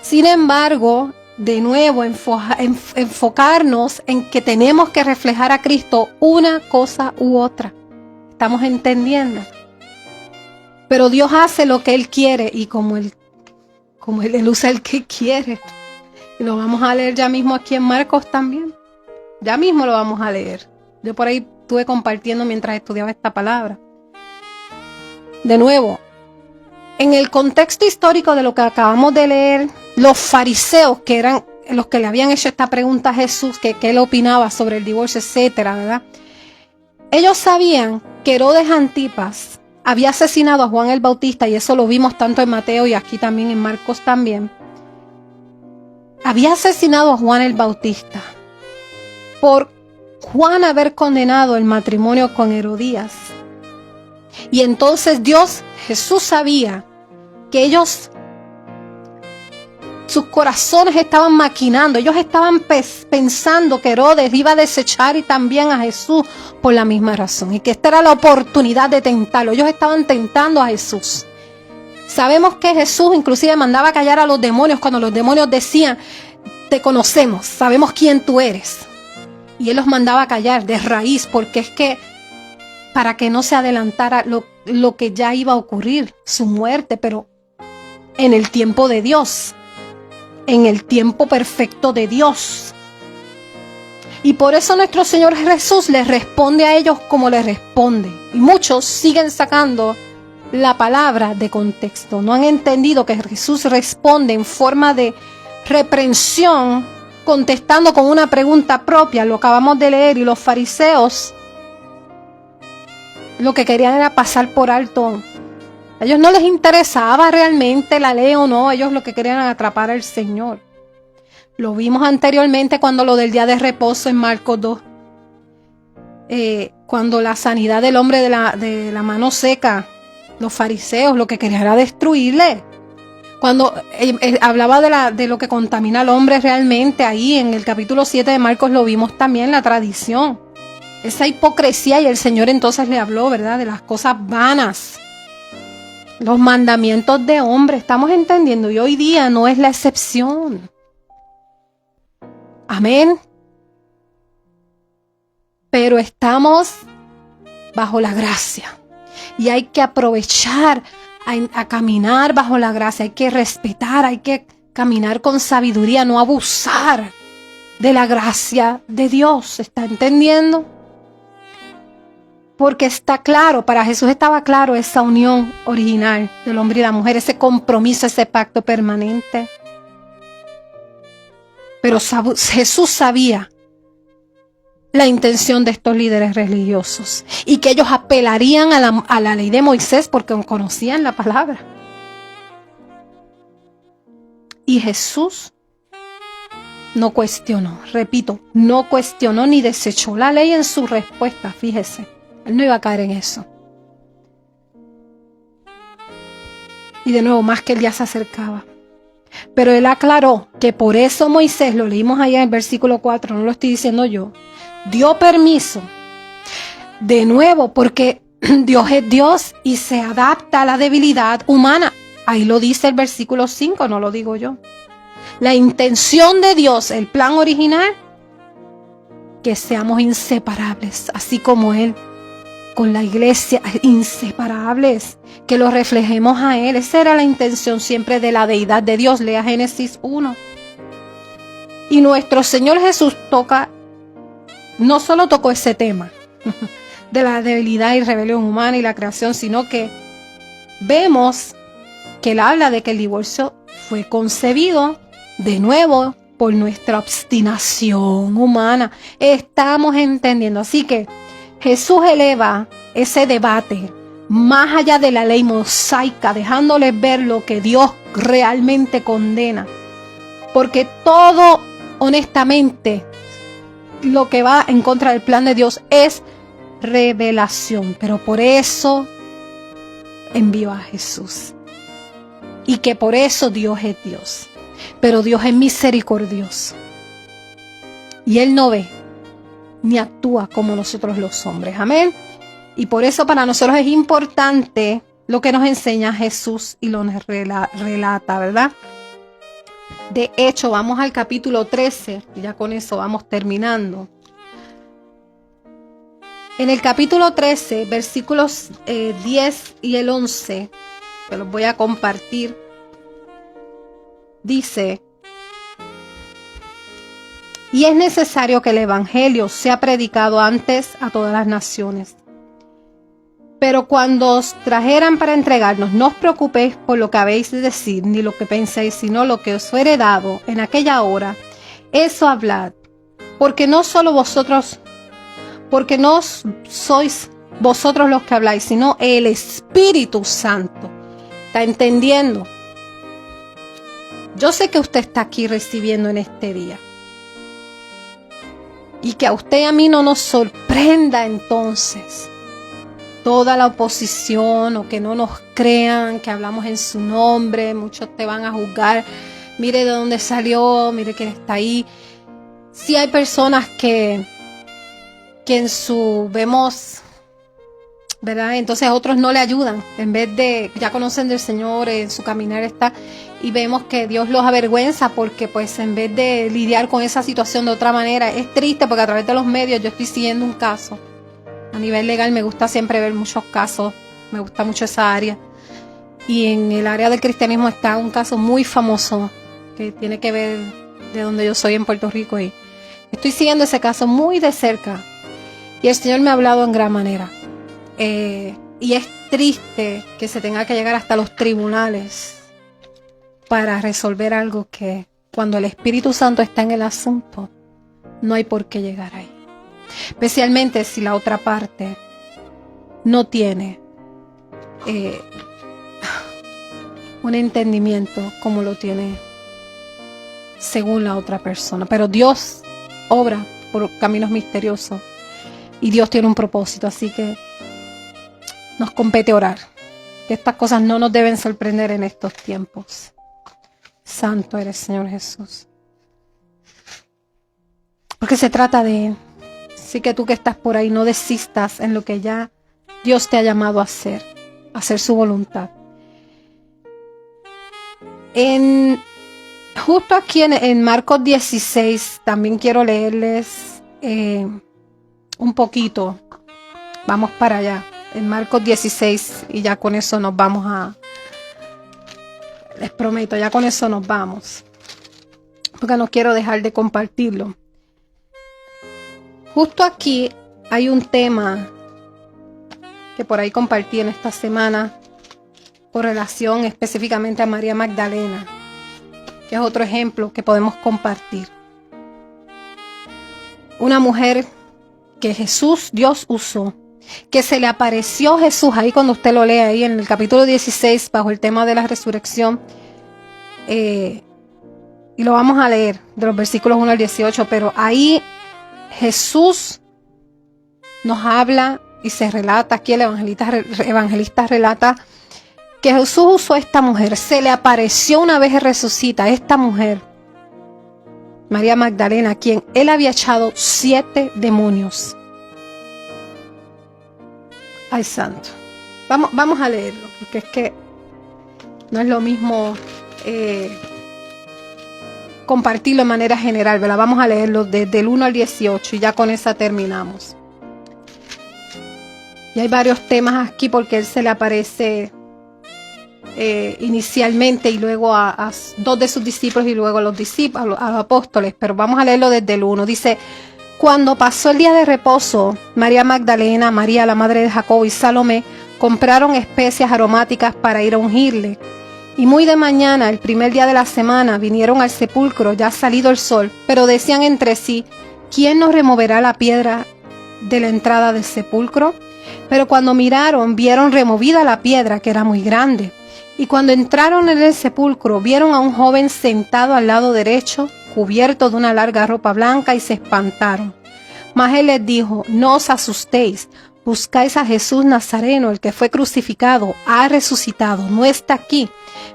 Sin embargo, de nuevo, enfocarnos en que tenemos que reflejar a Cristo una cosa u otra. ¿Estamos entendiendo? Pero Dios hace lo que Él quiere y como Él usa el que quiere. Y lo vamos a leer ya mismo aquí en Marcos también. Ya mismo lo vamos a leer. Yo por ahí estuve compartiendo mientras estudiaba esta palabra. De nuevo, en el contexto histórico de lo que acabamos de leer, los fariseos, que eran los que le habían hecho esta pregunta a Jesús, que él opinaba sobre el divorcio, etcétera, ¿verdad? Ellos sabían que Herodes Antipas había asesinado a Juan el Bautista, y eso lo vimos tanto en Mateo y aquí también en Marcos también. Había asesinado a Juan el Bautista por Juan haber condenado el matrimonio con Herodías. Y entonces Jesús sabía que ellos sus corazones estaban maquinando. Ellos estaban pensando que Herodes iba a desechar y también a Jesús por la misma razón. Y que esta era la oportunidad de tentarlo. Ellos estaban tentando a Jesús. Sabemos que Jesús inclusive mandaba callar a los demonios cuando los demonios decían: te conocemos, sabemos quién tú eres. Y Él los mandaba callar de raíz, porque es que para que no se adelantara lo que ya iba a ocurrir, su muerte, pero en el tiempo de Dios, en el tiempo perfecto de Dios. Y por eso nuestro Señor Jesús les responde a ellos como les responde. Y muchos siguen sacando la palabra de contexto. No han entendido que Jesús responde en forma de reprensión, contestando con una pregunta propia. Lo acabamos de leer, y los fariseos lo que querían era pasar por alto. A ellos no les interesaba realmente la ley o no. Ellos lo que querían era atrapar al Señor. Lo vimos anteriormente cuando lo del día de reposo en Marcos 2. Cuando la sanidad del hombre de la mano seca, los fariseos lo que querían era destruirle. Cuando hablaba de lo que contamina al hombre realmente, ahí en el capítulo 7 de Marcos lo vimos también, la tradición. Esa hipocresía, y el Señor entonces le habló, ¿verdad?, de las cosas vanas. Los mandamientos de hombre, estamos entendiendo, y hoy día no es la excepción. Amén. Pero estamos bajo la gracia. Y hay que aprovechar a caminar bajo la gracia. Hay que respetar, hay que caminar con sabiduría, no abusar de la gracia de Dios. ¿Está entendiendo? Porque está claro, para Jesús estaba claro esa unión original del hombre y la mujer, ese compromiso, ese pacto permanente. Pero Jesús sabía la intención de estos líderes religiosos y que ellos apelarían a la ley de Moisés porque conocían la palabra. Y Jesús no cuestionó, repito, no cuestionó ni desechó la ley en su respuesta, fíjese. Él no iba a caer en eso. Y de nuevo, más que el día se acercaba. Pero él aclaró que por eso Moisés, lo leímos allá en el versículo 4, no lo estoy diciendo yo, dio permiso. De nuevo, porque Dios es Dios y se adapta a la debilidad humana. Ahí lo dice el versículo 5, no lo digo yo. La intención de Dios, el plan original, que seamos inseparables, así como Él con la iglesia, inseparables, que lo reflejemos a Él. Esa era la intención siempre de la deidad de Dios. Lea Génesis 1. Y nuestro Señor Jesús no solo tocó ese tema de la debilidad y rebelión humana y la creación, sino que vemos que Él habla de que el divorcio fue concebido de nuevo por nuestra obstinación humana. Estamos entendiendo. Así que Jesús eleva ese debate más allá de la ley mosaica, dejándoles ver lo que Dios realmente condena. Porque todo, honestamente, lo que va en contra del plan de Dios es revelación. Pero por eso envió a Jesús. Y que por eso Dios es Dios. Pero Dios es misericordioso. Y Él no ve ni actúa como nosotros los hombres. Amén. Y por eso para nosotros es importante lo que nos enseña Jesús y lo nos relata, ¿verdad? De hecho, vamos al capítulo 13, y ya con eso vamos terminando. En el capítulo 13, versículos 10 y el 11, que los voy a compartir, dice: y es necesario que el evangelio sea predicado antes a todas las naciones. Pero cuando os trajeran para entregarnos, no os preocupéis por lo que habéis de decir, ni lo que penséis, sino lo que os fuere dado en aquella hora. Eso hablad, porque no sois vosotros los que habláis, sino el Espíritu Santo. ¿Está entendiendo? Yo sé que usted está aquí recibiendo en este día. Y que a usted y a mí no nos sorprenda entonces toda la oposición, o que no nos crean que hablamos en su nombre. Muchos te van a juzgar mire de dónde salió, mire quién está ahí. Sí hay personas que en su vemos, ¿verdad? Entonces otros no le ayudan, en vez de, ya conocen del Señor, en su caminar está, y vemos que Dios los avergüenza porque pues en vez de lidiar con esa situación de otra manera, es triste porque a través de los medios yo estoy siguiendo un caso. A nivel legal me gusta siempre ver muchos casos, me gusta mucho esa área. Y en el área del cristianismo está un caso muy famoso que tiene que ver de donde yo soy en Puerto Rico, y estoy siguiendo ese caso muy de cerca. Y el Señor me ha hablado en gran manera. Y es triste que se tenga que llegar hasta los tribunales para resolver algo que cuando el Espíritu Santo está en el asunto, no hay por qué llegar ahí. Especialmente si la otra parte no tiene un entendimiento como lo tiene según la otra persona. Pero Dios obra por caminos misteriosos. Y Dios tiene un propósito, así que nos compete orar. Que estas cosas no nos deben sorprender en estos tiempos. Santo eres, Señor Jesús. Porque se trata de Él. Así que tú que estás por ahí, no desistas en lo que ya Dios te ha llamado a hacer su voluntad. Justo aquí en Marcos 16, también quiero leerles un poquito. Vamos para allá, en Marcos 16, y ya con eso nos vamos les prometo, ya con eso nos vamos, porque no quiero dejar de compartirlo. Justo aquí hay un tema que por ahí compartí en esta semana con relación específicamente a María Magdalena, que es otro ejemplo que podemos compartir. Una mujer que Dios usó, que se le apareció Jesús, ahí cuando usted lo lee ahí en el capítulo 16, bajo el tema de la resurrección, y lo vamos a leer de los versículos 1 al 18, pero ahí Jesús nos habla y se relata, aquí el evangelista relata que Jesús usó a esta mujer, se le apareció una vez resucita a esta mujer, María Magdalena, a quien él había echado 7 demonios. Ay, santo. Vamos a leerlo, porque es que no es lo mismo compartirlo de manera general, ¿verdad? Vamos a leerlo desde el 1 al 18 y ya con esa terminamos. Y hay varios temas aquí porque él se le aparece inicialmente y luego a 2 de sus discípulos y luego a los discípulos, a los apóstoles, pero vamos a leerlo desde el 1. Dice: cuando pasó el día de reposo, María Magdalena, María la madre de Jacobo y Salomé compraron especias aromáticas para ir a ungirle. Y muy de mañana, el primer día de la semana, vinieron al sepulcro ya salido el sol, pero decían entre sí: ¿quién nos removerá la piedra de la entrada del sepulcro? Pero cuando miraron, vieron removida la piedra, que era muy grande. Y cuando entraron en el sepulcro, vieron a un joven sentado al lado derecho, cubierto de una larga ropa blanca, y se espantaron. Mas él les dijo: no os asustéis, buscáis a Jesús Nazareno, el que fue crucificado, ha resucitado, no está aquí.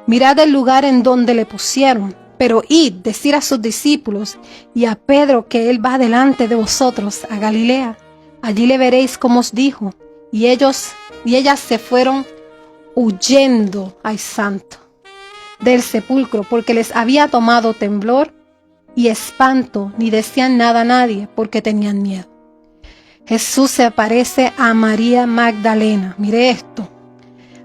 Mirad el lugar en donde le pusieron. Pero id, decir a sus discípulos y a Pedro que él va delante de vosotros a Galilea. Allí le veréis como os dijo. Y ellas se fueron huyendo, ay santo, del sepulcro, porque les había tomado temblor y espanto, ni decían nada a nadie, porque tenían miedo. Jesús se aparece a María Magdalena. Mire esto.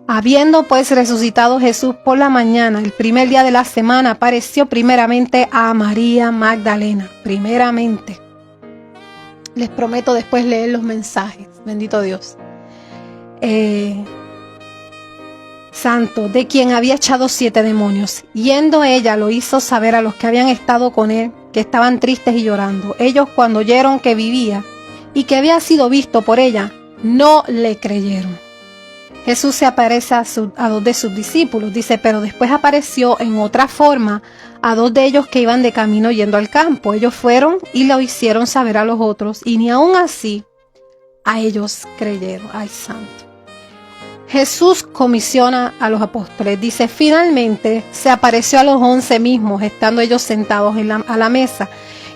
Habiendo pues resucitado Jesús por la mañana, el primer día de la semana, apareció primeramente a María Magdalena. Primeramente. Les prometo después leer los mensajes. Bendito Dios. Santo, de quien había echado 7 demonios. Yendo ella, lo hizo saber a los que habían estado con él, que estaban tristes y llorando. Ellos, cuando oyeron que vivía y que había sido visto por ella, no le creyeron. Jesús se aparece a 2 de sus discípulos, dice, pero después apareció en otra forma a 2 de ellos que iban de camino yendo al campo. Ellos fueron y lo hicieron saber a los otros, y ni aun así a ellos creyeron. Ay, santo. Jesús comisiona a los apóstoles. Dice, finalmente se apareció a los 11 mismos, estando ellos sentados a la mesa,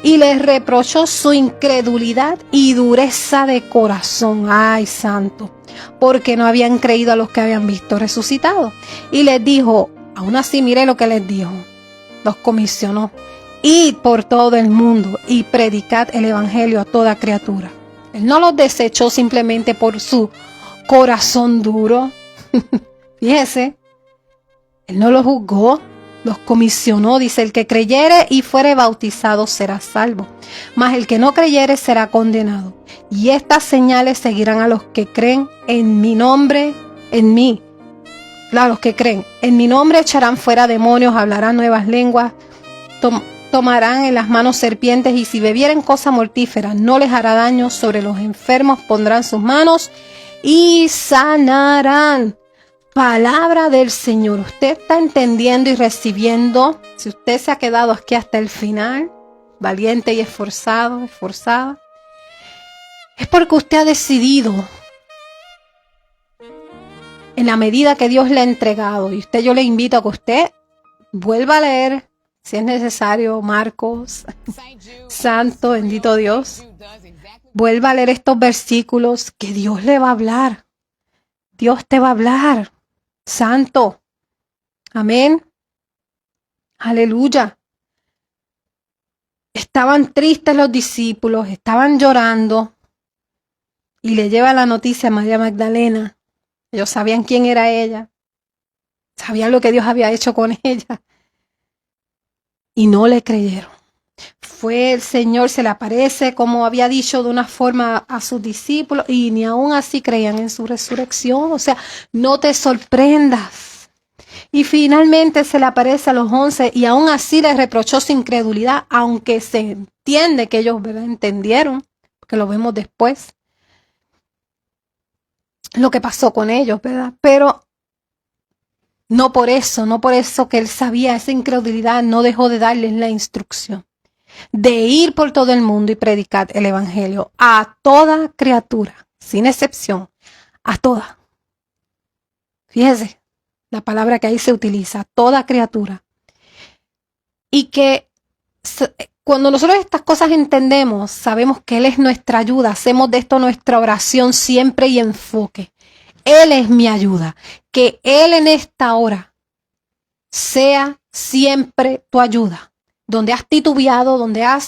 y les reprochó su incredulidad y dureza de corazón. ¡Ay, santo! Porque no habían creído a los que habían visto resucitado. Y les dijo, aún así, mire lo que les dijo. Los comisionó. Id por todo el mundo y predicad el evangelio a toda criatura. Él no los desechó simplemente por su corazón duro. Fíjese, él no los juzgó, los comisionó. Dice, el que creyere y fuere bautizado será salvo, mas el que no creyere será condenado. Y estas señales seguirán a los que creen en mi nombre, en mí. Claro, los que creen. En mi nombre echarán fuera demonios, hablarán nuevas lenguas, tomarán en las manos serpientes, y si bebieren cosa mortífera no les hará daño. Sobre los enfermos pondrán sus manos y sanarán. Palabra del Señor. Usted está entendiendo y recibiendo. Si usted se ha quedado aquí hasta el final, valiente y esforzado, esforzada, es porque usted ha decidido, en la medida que Dios le ha entregado. Y yo le invito a que usted vuelva a leer, si es necesario, Marcos, santo, bendito Dios. Vuelva a leer estos versículos, que Dios le va a hablar. Dios te va a hablar, santo. Amén. Aleluya. Estaban tristes los discípulos, estaban llorando. Y le lleva la noticia a María Magdalena. Ellos sabían quién era ella. Sabían lo que Dios había hecho con ella. Y no le creyeron. Fue el Señor, se le aparece, como había dicho, de una forma a sus discípulos, y ni aún así creían en su resurrección. O sea, no te sorprendas. Y finalmente se le aparece a los 11, y aún así les reprochó su incredulidad, aunque se entiende que ellos, ¿verdad?, entendieron, porque lo vemos después, lo que pasó con ellos, ¿verdad? Pero no por eso que él sabía esa incredulidad, no dejó de darles la instrucción de ir por todo el mundo y predicar el evangelio a toda criatura, sin excepción, a toda. Fíjese la palabra que ahí se utiliza, toda criatura. Y que cuando nosotros estas cosas entendemos, sabemos que Él es nuestra ayuda, hacemos de esto nuestra oración siempre y enfoque. Él es mi ayuda, que Él en esta hora sea siempre tu ayuda. Donde has titubeado, donde ha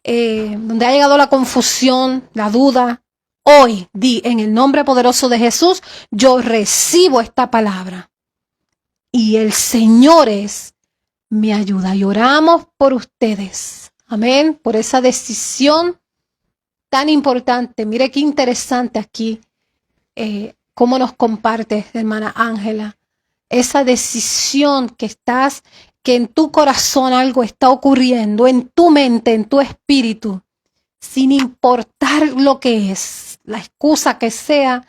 llegado la confusión, la duda, hoy di, en el nombre poderoso de Jesús, yo recibo esta palabra. Y el Señor es mi ayuda. Y oramos por ustedes. Amén. Por esa decisión tan importante. Mire qué interesante aquí, cómo nos comparte, hermana Ángela, esa decisión que en tu corazón algo está ocurriendo, en tu mente, en tu espíritu, sin importar lo que es, la excusa que sea,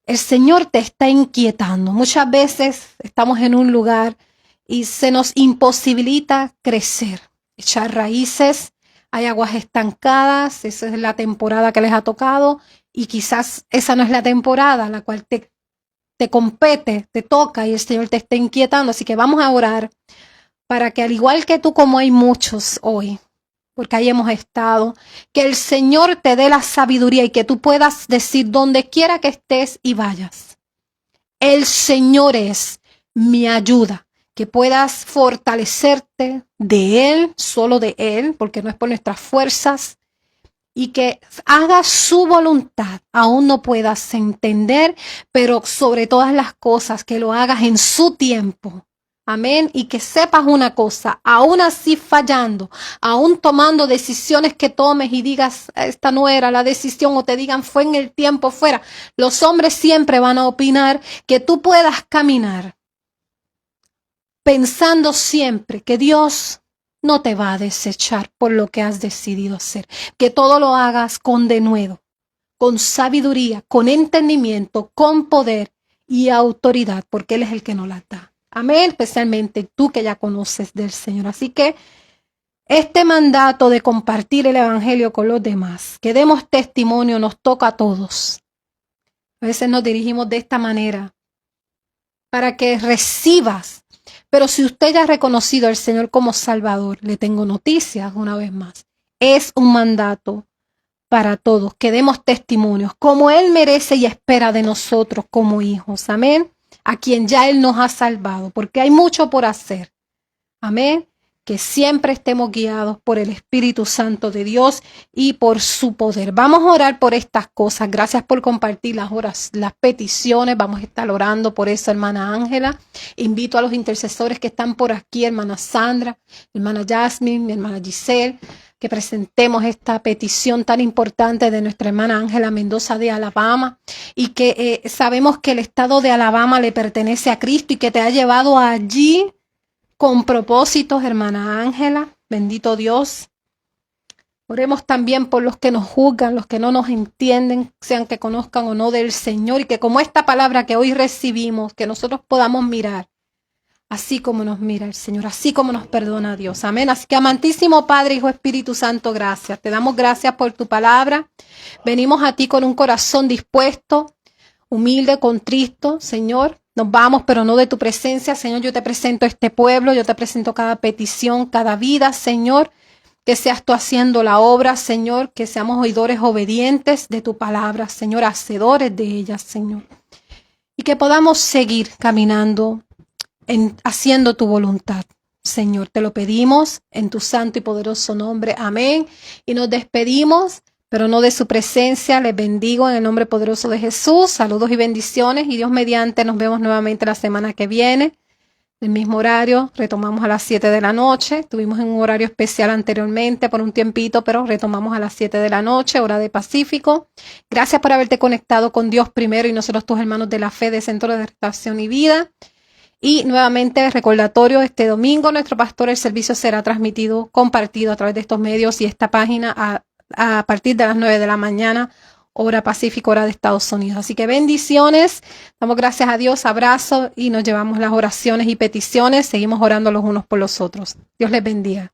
el Señor te está inquietando. Muchas veces estamos en un lugar y se nos imposibilita crecer, echar raíces, hay aguas estancadas, esa es la temporada que les ha tocado, y quizás esa no es la temporada la cual te compete, te toca, y el Señor te está inquietando. Así que vamos a orar para que, al igual que tú, como hay muchos hoy, porque ahí hemos estado, que el Señor te dé la sabiduría y que tú puedas decir donde quiera que estés y vayas, el Señor es mi ayuda, que puedas fortalecerte de Él, solo de Él, porque no es por nuestras fuerzas, y que hagas su voluntad. Aún no puedas entender, pero sobre todas las cosas que lo hagas en su tiempo. Amén. Y que sepas una cosa, aún así fallando, aún tomando decisiones que tomes y digas, esta no era la decisión, o te digan, fue en el tiempo fuera. Los hombres siempre van a opinar, que tú puedas caminar pensando siempre que Dios no te va a desechar por lo que has decidido hacer. Que todo lo hagas con denuedo, con sabiduría, con entendimiento, con poder y autoridad, porque Él es el que nos la da. Amén, especialmente tú que ya conoces del Señor. Así que este mandato de compartir el evangelio con los demás, que demos testimonio, nos toca a todos. A veces nos dirigimos de esta manera para que recibas. Pero si usted ya ha reconocido al Señor como Salvador, le tengo noticias una vez más. Es un mandato para todos, que demos testimonios, como Él merece y espera de nosotros como hijos. Amén. A quien ya Él nos ha salvado, porque hay mucho por hacer. Amén. Que siempre estemos guiados por el Espíritu Santo de Dios y por su poder. Vamos a orar por estas cosas. Gracias por compartir las peticiones. Vamos a estar orando por eso, hermana Ángela. Invito a los intercesores que están por aquí, hermana Sandra, hermana Jasmine, hermana Giselle, que presentemos esta petición tan importante de nuestra hermana Ángela Mendoza de Alabama, y que sabemos que el estado de Alabama le pertenece a Cristo y que te ha llevado allí con propósitos, hermana Ángela. Bendito Dios. Oremos también por los que nos juzgan, los que no nos entienden, sean que conozcan o no del Señor, y que como esta palabra que hoy recibimos, que nosotros podamos mirar así como nos mira el Señor, así como nos perdona Dios. Amén. Así que, amantísimo Padre, Hijo, Espíritu Santo, gracias. Te damos gracias por tu palabra. Venimos a ti con un corazón dispuesto, humilde, contristo, Señor. Nos vamos, pero no de tu presencia, Señor. Yo te presento este pueblo, yo te presento cada petición, cada vida, Señor. Que seas tú haciendo la obra, Señor. Que seamos oidores obedientes de tu palabra, Señor. Hacedores de ella, Señor. Y que podamos seguir caminando haciendo tu voluntad, Señor. Te lo pedimos en tu santo y poderoso nombre. Amén. Y nos despedimos, pero no de su presencia. Les bendigo en el nombre poderoso de Jesús. Saludos y bendiciones. Y Dios mediante, nos vemos nuevamente la semana que viene. El mismo horario, retomamos a las 7 de la noche. Estuvimos en un horario especial anteriormente por un tiempito, pero retomamos a las 7 de la noche, hora de Pacífico. Gracias por haberte conectado con Dios primero y nosotros tus hermanos de la fe de Centro de Restauración y Vida. Y nuevamente recordatorio, este domingo nuestro pastor, el servicio será transmitido, compartido a través de estos medios y esta página a partir de las 9 de la mañana, hora Pacífico, hora de Estados Unidos. Así que bendiciones, damos gracias a Dios, abrazo y nos llevamos las oraciones y peticiones, seguimos orando los unos por los otros. Dios les bendiga.